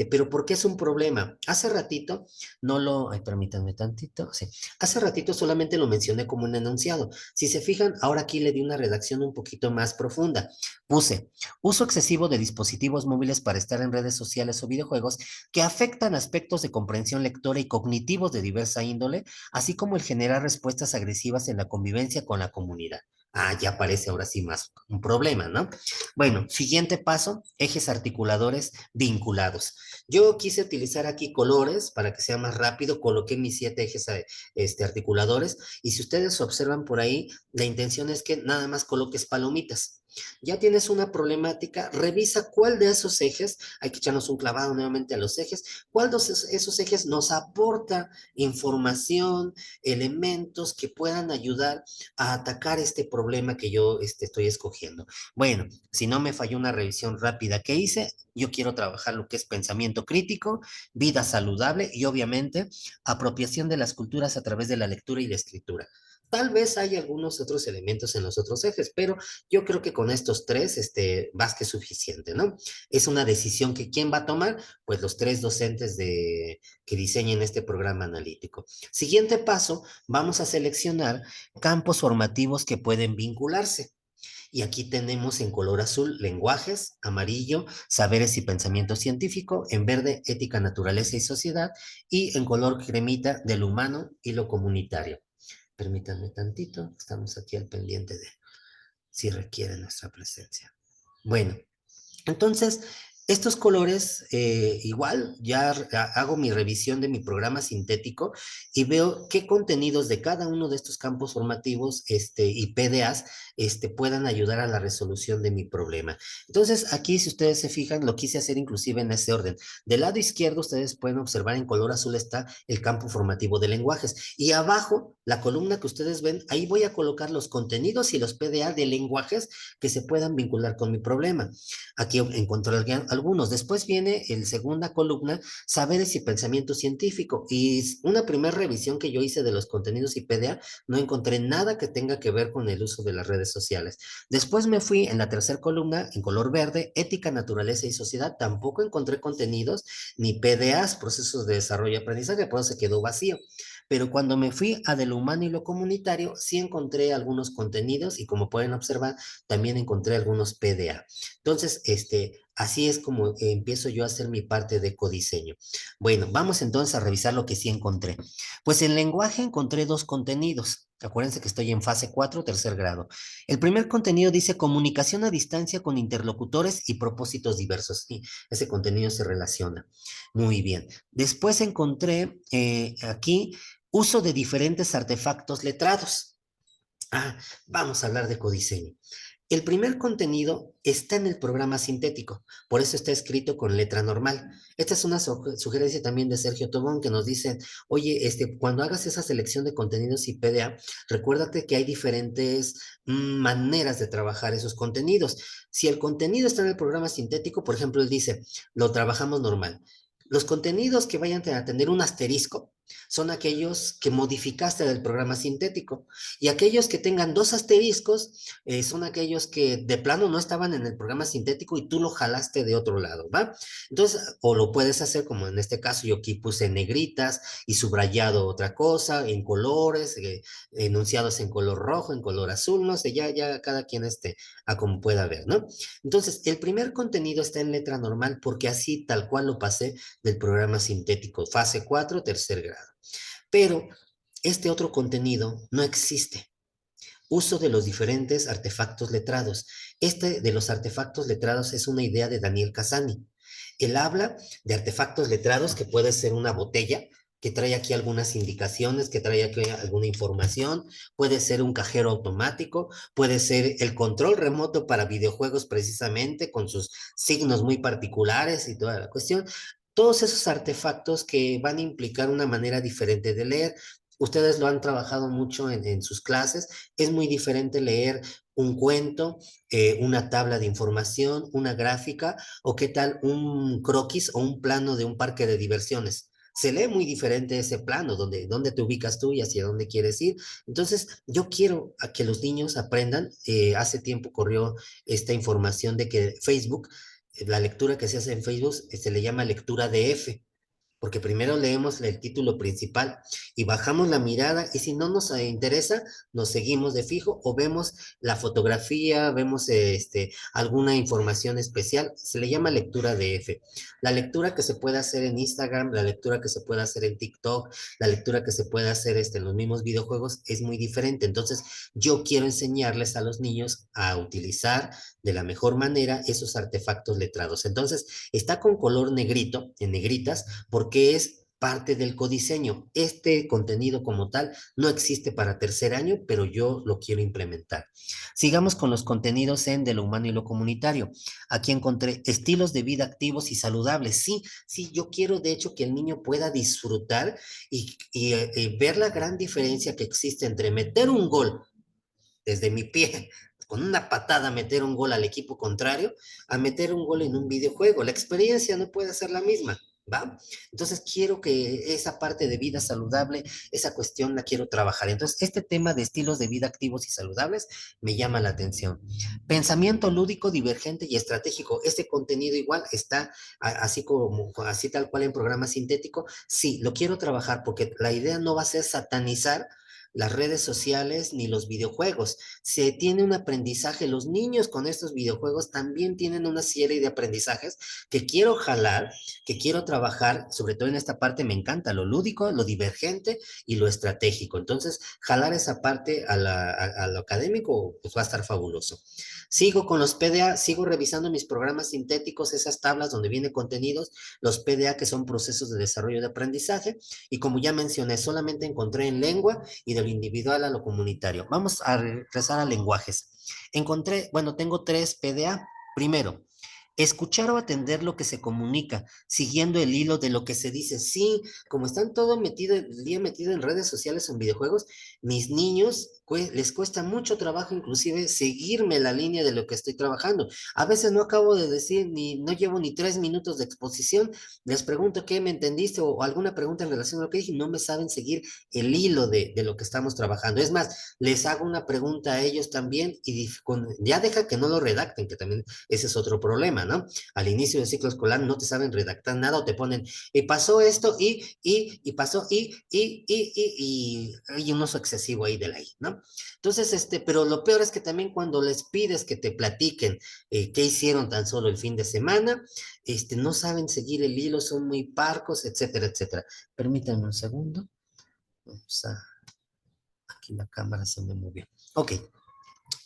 [SPEAKER 1] pero ¿por qué es un problema? Hace ratito, ay, permítanme tantito, sí, hace ratito solamente lo mencioné como un enunciado. Si se fijan, ahora aquí le di una redacción un poquito más profunda. Puse, uso excesivo de dispositivos móviles para estar en redes sociales o videojuegos que afectan aspectos de comprensión lectora y cognitivos de diversa índole, así como el generar respuestas agresivas en la convivencia con la comunidad. Ah, ya parece ahora sí más un problema, ¿no? Bueno, siguiente paso, ejes articuladores vinculados. Yo quise utilizar aquí colores para que sea más rápido, coloqué mis 7 ejes articuladores y si ustedes observan por ahí, la intención es que nada más coloques palomitas. Ya tienes una problemática, revisa cuál de esos ejes, hay que echarnos un clavado nuevamente a los ejes, cuál de esos ejes nos aporta información, elementos que puedan ayudar a atacar este problema que yo estoy escogiendo. Bueno, si no me falló una revisión rápida que hice, yo quiero trabajar lo que es pensamiento crítico, vida saludable y obviamente apropiación de las culturas a través de la lectura y la escritura. Tal vez hay algunos otros elementos en los otros ejes, pero yo creo que con estos tres, más que suficiente, ¿no? Es una decisión que ¿quién va a tomar? Pues los tres docentes que diseñen este programa analítico. Siguiente paso, vamos a seleccionar campos formativos que pueden vincularse. Y aquí tenemos en color azul lenguajes, amarillo, saberes y pensamiento científico, en verde ética, naturaleza y sociedad, y en color cremita del humano y lo comunitario. Permítanme tantito, estamos aquí al pendiente de si requiere nuestra presencia. Bueno, entonces, estos colores, igual, ya hago mi revisión de mi programa sintético y veo qué contenidos de cada uno de estos campos formativos y PDAs puedan ayudar a la resolución de mi problema. Entonces, aquí, si ustedes se fijan, lo quise hacer inclusive en ese orden. Del lado izquierdo, ustedes pueden observar en color azul está el campo formativo de lenguajes. Y abajo, la columna que ustedes ven, ahí voy a colocar los contenidos y los PDA de lenguajes que se puedan vincular con mi problema. Aquí encontré algunos. Después viene el segunda columna, saberes y pensamiento científico. Y una primera revisión que yo hice de los contenidos y PDA, no encontré nada que tenga que ver con el uso de las redes sociales. Después me fui en la tercera columna, en color verde, ética, naturaleza y sociedad. Tampoco encontré contenidos ni PDAs, procesos de desarrollo y aprendizaje, por eso se quedó vacío. Pero cuando me fui a de lo humano y lo comunitario, sí encontré algunos contenidos y como pueden observar, también encontré algunos PDA. Entonces, Así es como empiezo yo a hacer mi parte de codiseño. Bueno, vamos entonces a revisar lo que sí encontré. Pues en lenguaje encontré dos contenidos. Acuérdense que estoy en fase 4, tercer grado. El primer contenido dice comunicación a distancia con interlocutores y propósitos diversos. Sí, ese contenido se relaciona. Muy bien. Después encontré aquí uso de diferentes artefactos letrados. Ah, vamos a hablar de codiseño. El primer contenido está en el programa sintético, por eso está escrito con letra normal. Esta es una sugerencia también de Sergio Tobón que nos dice, oye, cuando hagas esa selección de contenidos y PDA, recuérdate que hay diferentes maneras de trabajar esos contenidos. Si el contenido está en el programa sintético, por ejemplo, él dice, lo trabajamos normal. Los contenidos que vayan a tener un asterisco son aquellos que modificaste del programa sintético y aquellos que tengan dos asteriscos son aquellos que de plano no estaban en el programa sintético y tú lo jalaste de otro lado, ¿va? Entonces, o lo puedes hacer como en este caso, yo aquí puse negritas y subrayado otra cosa, en colores, enunciados en color rojo, en color azul, no sé, ya cada quien a como pueda ver, ¿no? Entonces, el primer contenido está en letra normal porque así tal cual lo pasé del programa sintético, fase 4 tercer grado. Pero este otro contenido no existe. Uso de los diferentes artefactos letrados. Este de los artefactos letrados es una idea de Daniel Casani. Él habla de artefactos letrados que puede ser una botella, que trae aquí algunas indicaciones, que trae aquí alguna información, puede ser un cajero automático, puede ser el control remoto para videojuegos precisamente, con sus signos muy particulares y toda la cuestión. Todos esos artefactos que van a implicar una manera diferente de leer. Ustedes lo han trabajado mucho en sus clases. Es muy diferente leer un cuento, una tabla de información, una gráfica o qué tal un croquis o un plano de un parque de diversiones. Se lee muy diferente ese plano, donde te ubicas tú y hacia dónde quieres ir. Entonces, yo quiero a que los niños aprendan. Hace tiempo corrió esta información de que Facebook, la lectura que se hace en Facebook, se le llama lectura de F porque primero leemos el título principal y bajamos la mirada y si no nos interesa, nos seguimos de fijo o vemos la fotografía, vemos alguna información especial, se le llama lectura de F. La lectura que se puede hacer en Instagram, la lectura que se puede hacer en TikTok, la lectura que se puede hacer en los mismos videojuegos es muy diferente. Entonces, yo quiero enseñarles a los niños a utilizar de la mejor manera esos artefactos letrados. Entonces, está con color negrito, en negritas, porque es parte del codiseño. Este contenido como tal no existe para tercer año, pero yo lo quiero implementar. Sigamos con los contenidos en de lo humano y lo comunitario. Aquí encontré estilos de vida activos y saludables. Sí, sí, yo quiero de hecho que el niño pueda disfrutar y ver la gran diferencia que existe entre meter un gol desde mi pie, con una patada meter un gol al equipo contrario, a meter un gol en un videojuego. La experiencia no puede ser la misma, ¿va? Entonces quiero que esa parte de vida saludable, esa cuestión la quiero trabajar. Entonces, este tema de estilos de vida activos y saludables me llama la atención. Pensamiento lúdico, divergente y estratégico. Este contenido igual está así tal cual en programa sintético. Sí, lo quiero trabajar porque la idea no va a ser satanizar las redes sociales ni los videojuegos. Se tiene un aprendizaje, los niños con estos videojuegos también tienen una serie de aprendizajes que quiero jalar, que quiero trabajar, sobre todo en esta parte me encanta lo lúdico, lo divergente y lo estratégico. Entonces, jalar esa parte a lo académico, pues va a estar fabuloso. Sigo con los PDA, sigo revisando mis programas sintéticos, esas tablas donde vienen contenidos, los PDA que son procesos de desarrollo de aprendizaje, y como ya mencioné, solamente encontré en lengua y de lo individual a lo comunitario. Vamos a regresar a lenguajes. Encontré, bueno, tengo tres PDA. Primero, escuchar o atender lo que se comunica, siguiendo el hilo de lo que se dice. Sí, como están todo metido, el día metido en redes sociales o en videojuegos, mis niños les cuesta mucho trabajo inclusive seguirme la línea de lo que estoy trabajando. A veces no acabo de decir, no llevo ni 3 minutos de exposición, les pregunto qué me entendiste o alguna pregunta en relación a lo que dije, no me saben seguir el hilo de lo que estamos trabajando. Es más, les hago una pregunta a ellos también y ya deja que no lo redacten, que también ese es otro problema, problema, ¿no? Al inicio del ciclo escolar no te saben redactar nada o te ponen, y pasó esto, y pasó, y un uso excesivo ahí de la I, ¿no? Entonces, pero lo peor es que también cuando les pides que te platiquen qué hicieron tan solo el fin de semana, no saben seguir el hilo, son muy parcos, etcétera, etcétera. Permítanme un segundo. Vamos a... Aquí la cámara se me movió. Ok.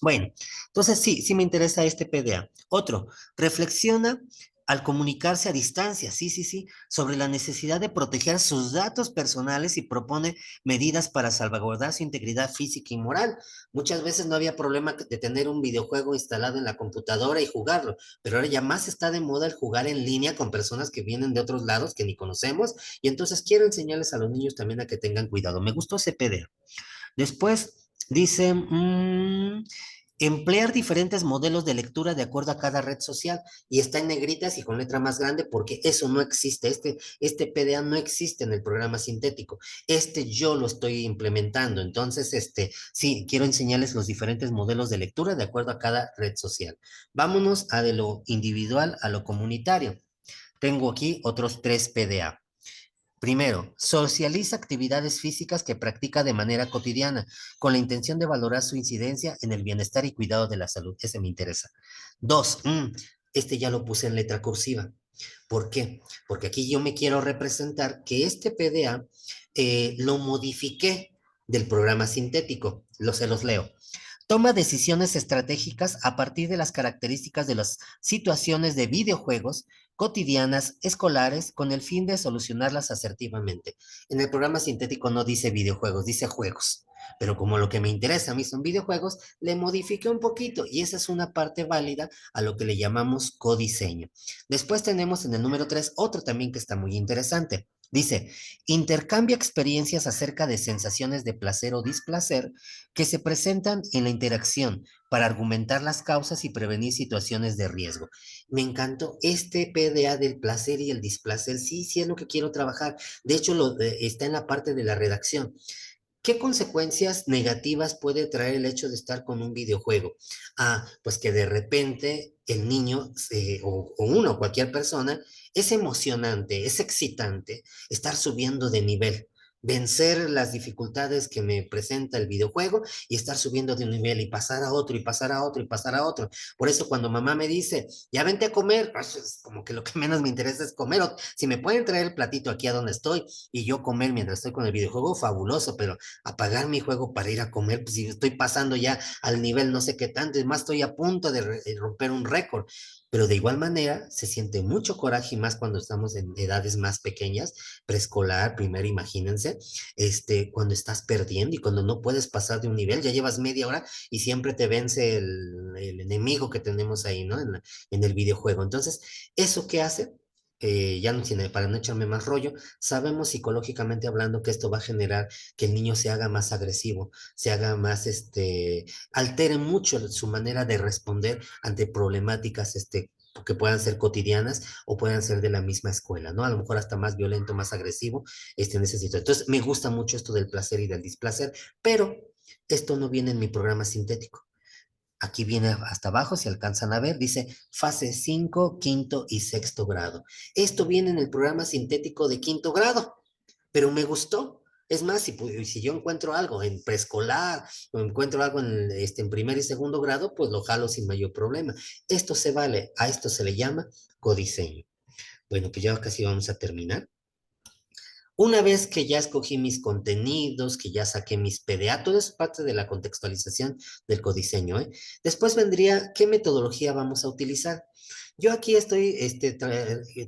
[SPEAKER 1] Bueno, entonces sí, sí me interesa este PDA. Otro, reflexiona al comunicarse a distancia, sí, sí, sí, sobre la necesidad de proteger sus datos personales y propone medidas para salvaguardar su integridad física y moral. Muchas veces no había problema de tener un videojuego instalado en la computadora y jugarlo, pero ahora ya más está de moda el jugar en línea con personas que vienen de otros lados que ni conocemos y entonces quiero enseñarles a los niños también a que tengan cuidado. Me gustó ese PDA. Después dice, emplear diferentes modelos de lectura de acuerdo a cada red social y está en negritas y con letra más grande porque eso no existe. Este PDA no existe en el programa sintético. Yo lo estoy implementando. Entonces, sí, quiero enseñarles los diferentes modelos de lectura de acuerdo a cada red social. Vámonos a de lo individual a lo comunitario. Tengo aquí otros 3 PDA. Primero, socializa actividades físicas que practica de manera cotidiana, con la intención de valorar su incidencia en el bienestar y cuidado de la salud. Ese me interesa. Dos, ya lo puse en letra cursiva. ¿Por qué? Porque aquí yo me quiero representar que este PDA lo modifiqué del programa sintético. Se los leo. Toma decisiones estratégicas a partir de las características de las situaciones de videojuegos cotidianas, escolares, con el fin de solucionarlas asertivamente. En el programa sintético no dice videojuegos, dice juegos. Pero como lo que me interesa a mí son videojuegos, le modifiqué un poquito y esa es una parte válida a lo que le llamamos codiseño. Después tenemos en el número 3 otro también que está muy interesante. Dice, intercambia experiencias acerca de sensaciones de placer o displacer que se presentan en la interacción para argumentar las causas y prevenir situaciones de riesgo. Me encantó este PDA del placer y el displacer. Sí, sí es lo que quiero trabajar. De hecho, está en la parte de la redacción. ¿Qué consecuencias negativas puede traer el hecho de estar con un videojuego? Pues que de repente el niño o uno, cualquier persona, es emocionante, es excitante estar subiendo de nivel, vencer las dificultades que me presenta el videojuego y estar subiendo de un nivel y pasar a otro y pasar a otro y pasar a otro. Por eso cuando mamá me dice, ya vente a comer, pues, es como que lo que menos me interesa es comer. O, si me pueden traer el platito aquí a donde estoy y yo comer mientras estoy con el videojuego, fabuloso, pero apagar mi juego para ir a comer, pues si estoy pasando ya al nivel no sé qué tanto, y más estoy a punto de romper un récord. Pero de igual manera se siente mucho coraje y más cuando estamos en edades más pequeñas, preescolar, primero, imagínense, cuando estás perdiendo y cuando no puedes pasar de un nivel, ya llevas media hora y siempre te vence el enemigo que tenemos ahí, ¿no? En el videojuego. Entonces, ¿eso qué hace? Ya no tiene, para no echarme más rollo, sabemos psicológicamente hablando que esto va a generar que el niño se haga más agresivo, se haga más, altere mucho su manera de responder ante problemáticas, que puedan ser cotidianas o puedan ser de la misma escuela, ¿no? A lo mejor hasta más violento, más agresivo, en ese sitio. Entonces, me gusta mucho esto del placer y del displacer, pero esto no viene en mi programa sintético. Aquí viene hasta abajo, si alcanzan a ver, dice fase 5, quinto y sexto grado. Esto viene en el programa sintético de quinto grado, pero me gustó. Es más, si yo encuentro algo en preescolar o encuentro algo en primer y segundo grado, pues lo jalo sin mayor problema. Esto se vale, a esto se le llama codiseño. Bueno, pues ya casi vamos a terminar. Una vez que ya escogí mis contenidos, que ya saqué mis PDA, todo es parte de la contextualización del codiseño, ¿eh? Después vendría, ¿qué metodología vamos a utilizar? Yo aquí estoy,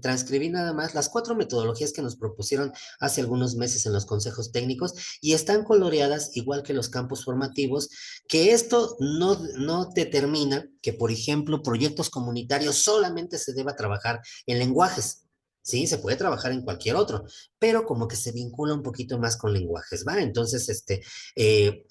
[SPEAKER 1] transcribí nada más las 4 metodologías que nos propusieron hace algunos meses en los consejos técnicos y están coloreadas igual que los campos formativos, que esto no determina que, por ejemplo, proyectos comunitarios solamente se deba trabajar en lenguajes. Sí, se puede trabajar en cualquier otro, pero como que se vincula un poquito más con lenguajes, ¿va? Entonces,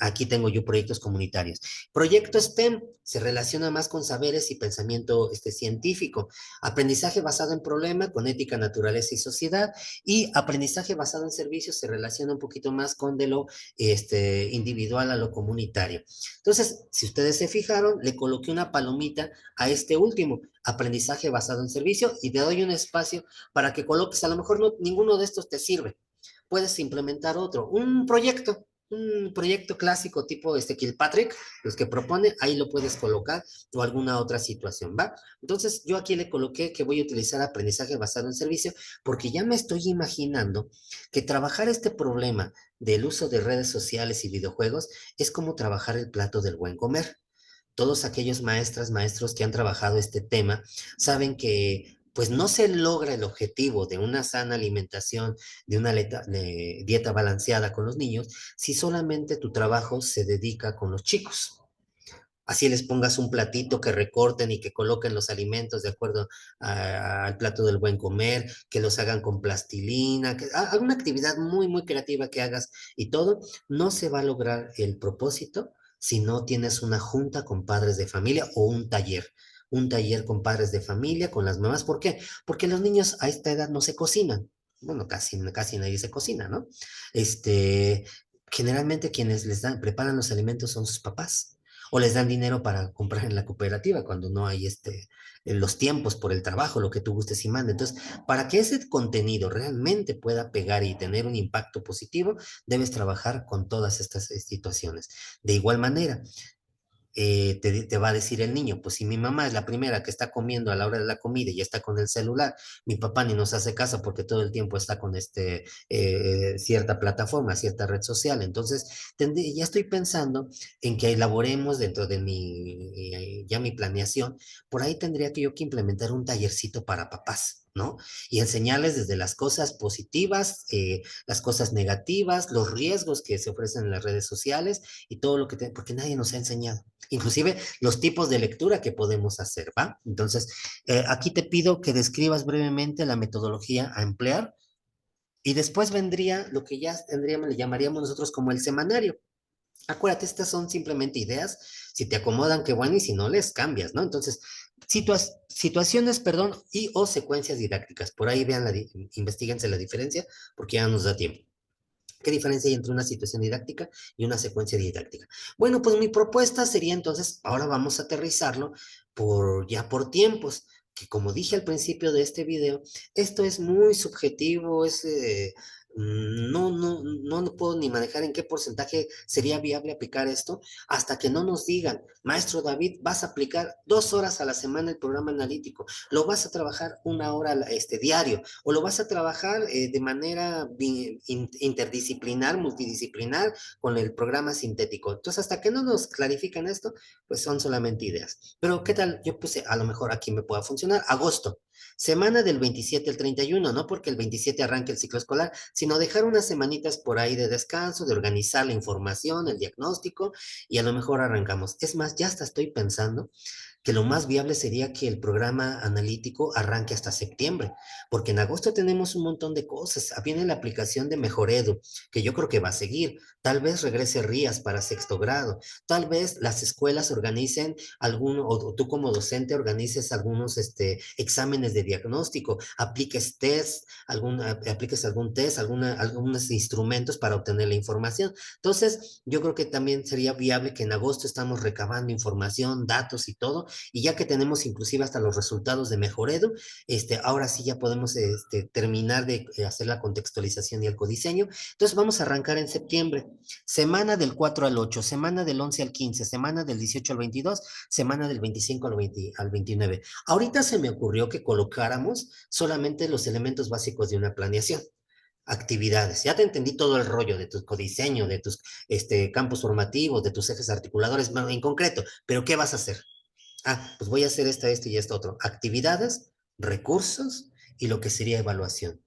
[SPEAKER 1] aquí tengo yo proyectos comunitarios. Proyecto STEM se relaciona más con saberes y pensamiento científico. Aprendizaje basado en problema con ética, naturaleza y sociedad. Y aprendizaje basado en servicios se relaciona un poquito más con de lo individual a lo comunitario. Entonces, si ustedes se fijaron, le coloqué una palomita a este último, aprendizaje basado en servicio, y te doy un espacio para que coloques, a lo mejor no, ninguno de estos te sirve. Puedes implementar otro, un proyecto clásico tipo Kilpatrick, los que propone, ahí lo puedes colocar, o alguna otra situación, ¿va? Entonces, yo aquí le coloqué que voy a utilizar aprendizaje basado en servicio, porque ya me estoy imaginando que trabajar este problema del uso de redes sociales y videojuegos es como trabajar el plato del buen comer. Todos aquellos maestras, maestros que han trabajado este tema saben que pues no se logra el objetivo de una sana alimentación, de una dieta balanceada con los niños, si solamente tu trabajo se dedica con los chicos. Así les pongas un platito que recorten y que coloquen los alimentos de acuerdo al plato del buen comer, que los hagan con plastilina, que alguna actividad muy, muy creativa que hagas y todo, no se va a lograr el propósito si no tienes una junta con padres de familia o un taller con padres de familia, con las mamás. ¿Por qué? Porque los niños a esta edad no se cocinan. Bueno, casi nadie se cocina, ¿no? Este, generalmente quienes les dan, preparan los alimentos son sus papás o les dan dinero para comprar en la cooperativa cuando no hay en los tiempos por el trabajo, lo que tú gustes y mandes. Entonces, para que ese contenido realmente pueda pegar y tener un impacto positivo, debes trabajar con todas estas situaciones. De igual manera, te va a decir el niño, pues si mi mamá es la primera que está comiendo a la hora de la comida y está con el celular, mi papá ni nos hace caso porque todo el tiempo está con cierta plataforma, cierta red social. Entonces, ya estoy pensando en que elaboremos dentro de ya mi planeación, por ahí tendría que yo que implementar un tallercito para papás. ¿No? Y enseñarles desde las cosas positivas, las cosas negativas, los riesgos que se ofrecen en las redes sociales y todo lo porque nadie nos ha enseñado inclusive los tipos de lectura que podemos hacer, ¿va? Entonces, aquí te pido que describas brevemente la metodología a emplear y después vendría lo que ya tendríamos, le llamaríamos nosotros como el semanario. Acuérdate, estas son simplemente ideas, si te acomodan, qué bueno, y si no, les cambias, ¿no? Entonces, situaciones, perdón, y o secuencias didácticas. Por ahí vean, investiguense la diferencia, porque ya nos da tiempo. ¿Qué diferencia hay entre una situación didáctica y una secuencia didáctica? Bueno, pues mi propuesta sería entonces, ahora vamos a aterrizarlo ya por tiempos, que como dije al principio de este video, esto es muy subjetivo, no puedo ni manejar en qué porcentaje sería viable aplicar esto hasta que no nos digan, maestro David, vas a aplicar 2 horas a la semana el programa analítico, lo vas a trabajar 1 hora diario, o lo vas a trabajar de manera interdisciplinar, multidisciplinar, con el programa sintético. Entonces, hasta que no nos clarifican esto, pues son solamente ideas. Pero, ¿qué tal? Yo puse, a lo mejor aquí me pueda funcionar, agosto. Semana del 27 al 31, no porque el 27 arranque el ciclo escolar, sino dejar unas semanitas por ahí de descanso, de organizar la información, el diagnóstico, y a lo mejor arrancamos. Es más, ya hasta estoy pensando que lo más viable sería que el programa analítico arranque hasta septiembre, porque en agosto tenemos un montón de cosas. Viene la aplicación de Mejoredu, que yo creo que va a seguir. Tal vez regrese RIAS para sexto grado. Tal vez las escuelas organicen o tú como docente organices algunos exámenes de diagnóstico, apliques algún test, algunos instrumentos para obtener la información. Entonces, yo creo que también sería viable que en agosto estamos recabando información, datos y todo, y ya que tenemos inclusive hasta los resultados de Mejoredu, ahora sí ya podemos terminar de hacer la contextualización y el codiseño. Entonces vamos a arrancar en septiembre, semana del 4 al 8, semana del 11 al 15, semana del 18 al 22, semana del 25 al 29. Ahorita se me ocurrió que colocáramos solamente los elementos básicos de una planeación. Actividades. Ya te entendí todo el rollo de tu codiseño, de tus campos formativos, de tus ejes articuladores, bueno, en concreto, pero ¿qué vas a hacer? Pues voy a hacer esto y esto otro. Actividades, recursos y lo que sería evaluación.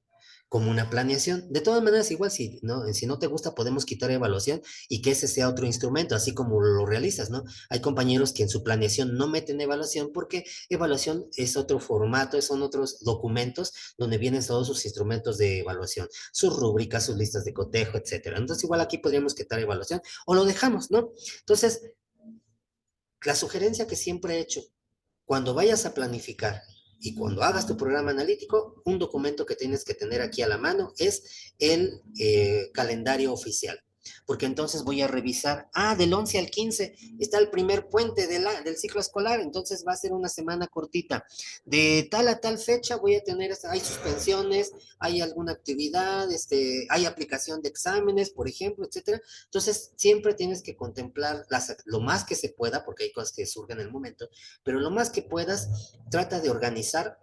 [SPEAKER 1] como una planeación. De todas maneras, igual si no te gusta, podemos quitar evaluación y que ese sea otro instrumento, así como lo realizas, ¿no? Hay compañeros que en su planeación no meten evaluación porque evaluación es otro formato, son otros documentos donde vienen todos sus instrumentos de evaluación, sus rúbricas, sus listas de cotejo, etcétera. Entonces, igual aquí podríamos quitar evaluación o lo dejamos, ¿no? Entonces, la sugerencia que siempre he hecho, cuando vayas a planificar y cuando hagas tu programa analítico, un documento que tienes que tener aquí a la mano es el calendario oficial. Porque entonces voy a revisar, del 11 al 15 está el primer puente del ciclo escolar, entonces va a ser una semana cortita. De tal a tal fecha voy a tener, hay suspensiones, hay alguna actividad, hay aplicación de exámenes, por ejemplo, etcétera. Entonces, siempre tienes que contemplar lo más que se pueda, porque hay cosas que surgen en el momento, pero lo más que puedas, trata de organizar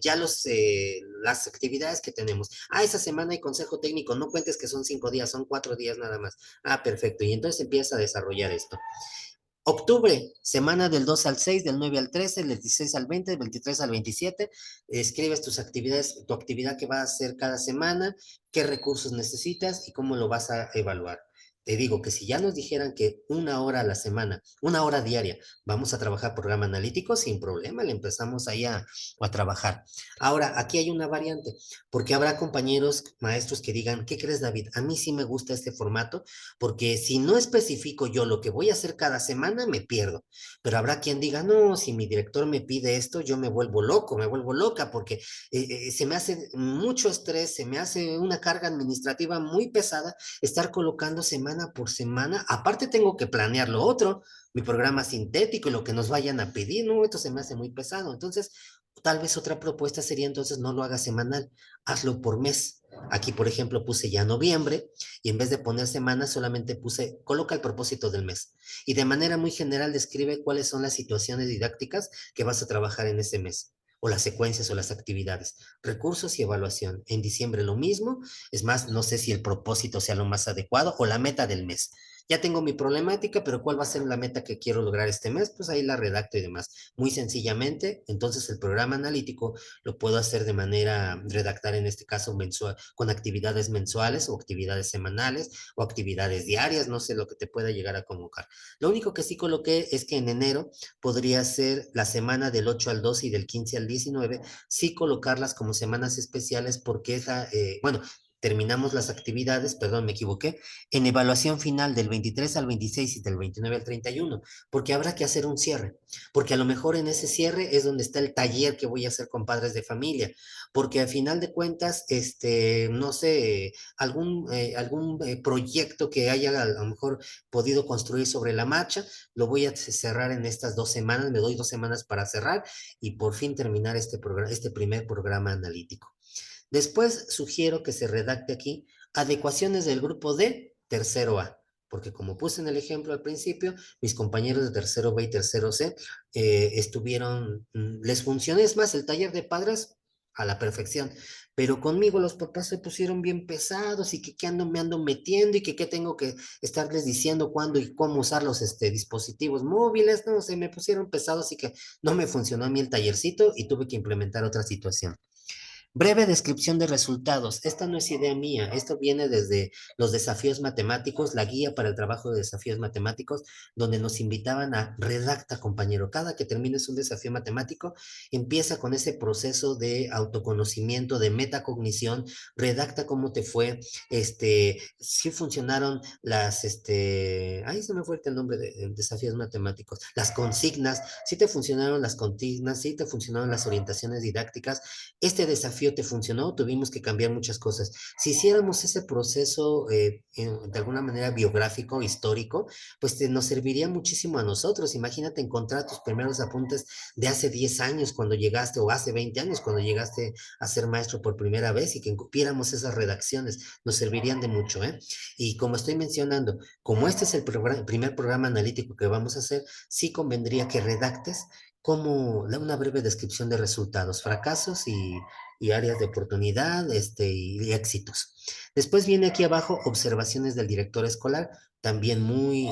[SPEAKER 1] ya las actividades que tenemos. Esa semana hay consejo técnico, no cuentes que son 5 días, son 4 días nada más. Perfecto. Y entonces empieza a desarrollar esto. Octubre, semana del 2 al 6, del 9 al 13, del 16 al 20, del 23 al 27. Escribes tus actividades, tu actividad que vas a hacer cada semana, qué recursos necesitas y cómo lo vas a evaluar. Te digo que si ya nos dijeran que 1 hora a la semana, 1 hora diaria, vamos a trabajar programa analítico, sin problema, le empezamos ahí a trabajar. Ahora, aquí hay una variante, porque habrá compañeros, maestros que digan, ¿qué crees, David? A mí sí me gusta este formato, porque si no especifico yo lo que voy a hacer cada semana, me pierdo. Pero habrá quien diga, no, si mi director me pide esto, yo me vuelvo loco, me vuelvo loca, porque se me hace mucho estrés, se me hace una carga administrativa muy pesada estar colocando semana por semana. Aparte tengo que planear lo otro, mi programa sintético y lo que nos vayan a pedir, no, esto se me hace muy pesado. Entonces, tal vez otra propuesta sería entonces no lo hagas semanal, hazlo por mes. Aquí, por ejemplo, puse ya noviembre y en vez de poner semanas, solamente coloca el propósito del mes. Y de manera muy general describe cuáles son las situaciones didácticas que vas a trabajar en ese mes, o las secuencias o las actividades, recursos y evaluación. En diciembre lo mismo, es más, no sé si el propósito sea lo más adecuado o la meta del mes. Ya tengo mi problemática, pero ¿cuál va a ser la meta que quiero lograr este mes? Pues ahí la redacto y demás. Muy sencillamente, entonces el programa analítico lo puedo hacer de manera, redactar en este caso mensual, con actividades mensuales o actividades semanales o actividades diarias, no sé lo que te pueda llegar a convocar. Lo único que sí coloqué es que en enero podría ser la semana del 8 al 12 y del 15 al 19, sí colocarlas como semanas especiales porque bueno, terminamos las actividades, perdón, me equivoqué, en evaluación final del 23 al 26 y del 29 al 31, porque habrá que hacer un cierre, porque a lo mejor en ese cierre es donde está el taller que voy a hacer con padres de familia, porque al final de cuentas, no sé, algún proyecto que haya a lo mejor podido construir sobre la marcha, lo voy a cerrar en estas 2 semanas, me doy 2 semanas para cerrar y por fin terminar este primer programa analítico. Después sugiero que se redacte aquí adecuaciones del grupo de tercero A, porque como puse en el ejemplo al principio, mis compañeros de tercero B y tercero C les funcionó, es más, el taller de padres a la perfección, pero conmigo los papás se pusieron bien pesados y que me ando metiendo y que qué tengo que estarles diciendo cuándo y cómo usar los dispositivos móviles, no, se me pusieron pesados y que no me funcionó a mí el tallercito y tuve que implementar otra situación. Breve descripción de resultados. Esta no es idea mía, esto viene desde los desafíos matemáticos, la guía para el trabajo de desafíos matemáticos, donde nos invitaban a redacta, compañero. Cada que termines un desafío matemático, empieza con ese proceso de autoconocimiento, de metacognición, redacta cómo te fue, si funcionaron ahí se me fue el nombre de desafíos matemáticos, las consignas, si te funcionaron las consignas, si te funcionaron las orientaciones didácticas, este desafío te funcionó, tuvimos que cambiar muchas cosas. Si hiciéramos ese proceso de alguna manera biográfico, histórico, pues nos serviría muchísimo a nosotros. Imagínate encontrar tus primeros apuntes de hace 10 años cuando llegaste, o hace 20 años cuando llegaste a ser maestro por primera vez y que copiáramos esas redacciones, nos servirían de mucho, ¿eh? Y como estoy mencionando, como este es el primer programa analítico que vamos a hacer, sí convendría que redactes como una breve descripción de resultados, fracasos y áreas de oportunidad, y éxitos. Después viene aquí abajo observaciones del director escolar. También muy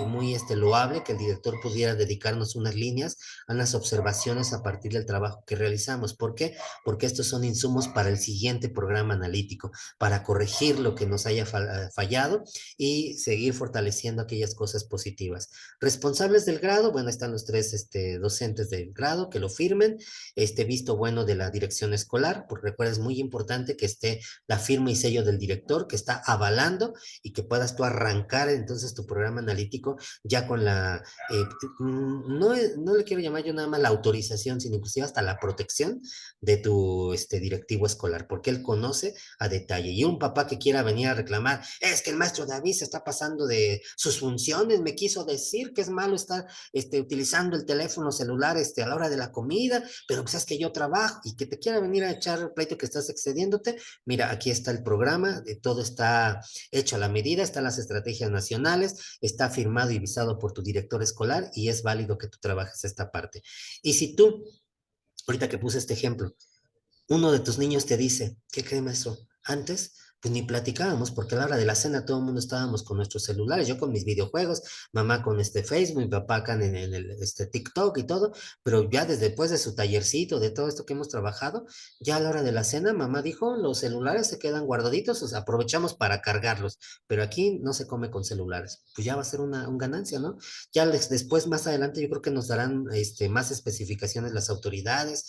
[SPEAKER 1] loable que el director pudiera dedicarnos unas líneas a las observaciones a partir del trabajo que realizamos. ¿Por qué? Porque estos son insumos para el siguiente programa analítico, para corregir lo que nos haya fallado y seguir fortaleciendo aquellas cosas positivas. Responsables del grado, bueno, están los tres docentes del grado que lo firmen, visto bueno de la dirección escolar, porque recuerda, es muy importante que esté la firma y sello del director que está avalando y que puedas tú arrancar entonces tu programa analítico ya con no le quiero llamar yo nada más la autorización, sino inclusive hasta la protección de tu directivo escolar, porque él conoce a detalle. Y un papá que quiera venir a reclamar, es que el maestro David se está pasando de sus funciones, me quiso decir que es malo estar utilizando el teléfono celular a la hora de la comida, pero pues es que yo trabajo y que te quiera venir a echar pleito que estás excediéndote. Mira, aquí está el programa, todo está hecho a la medida, están las estrategias nacionales, está firmado y visado por tu director escolar y es válido que tú trabajes esta parte. Y si tú, ahorita que puse este ejemplo, uno de tus niños te dice, ¿qué cree, maestro? Antes, pues ni platicábamos, porque a la hora de la cena todo el mundo estábamos con nuestros celulares, yo con mis videojuegos, mamá con Facebook, mi papá acá en el TikTok y todo, pero ya desde después de su tallercito, de todo esto que hemos trabajado, ya a la hora de la cena, mamá dijo, los celulares se quedan guardaditos, o sea, aprovechamos para cargarlos, pero aquí no se come con celulares, pues ya va a ser una ganancia, ¿no? Ya después, más adelante, yo creo que nos darán más especificaciones las autoridades.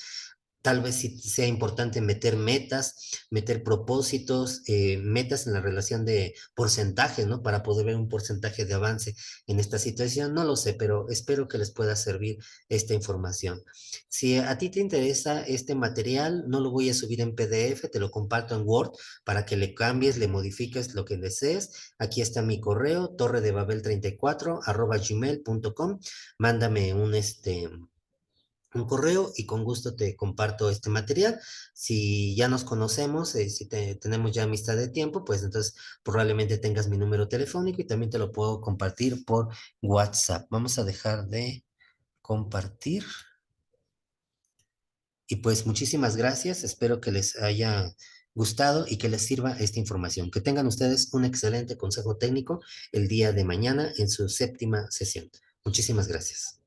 [SPEAKER 1] Tal vez sí sea importante meter metas, meter propósitos, metas en la relación de porcentaje, ¿no? Para poder ver un porcentaje de avance en esta situación. No lo sé, pero espero que les pueda servir esta información. Si a ti te interesa este material, no lo voy a subir en PDF, te lo comparto en Word para que le cambies, le modifiques lo que desees. Aquí está mi correo, torredebabel34@gmail.com. Mándame un correo y con gusto te comparto este material. Si ya nos conocemos, si tenemos ya amistad de tiempo, pues entonces probablemente tengas mi número telefónico y también te lo puedo compartir por WhatsApp. Vamos a dejar de compartir y pues muchísimas gracias. Espero que les haya gustado y que les sirva esta información. Que tengan ustedes un excelente consejo técnico el día de mañana en su séptima sesión. Muchísimas gracias.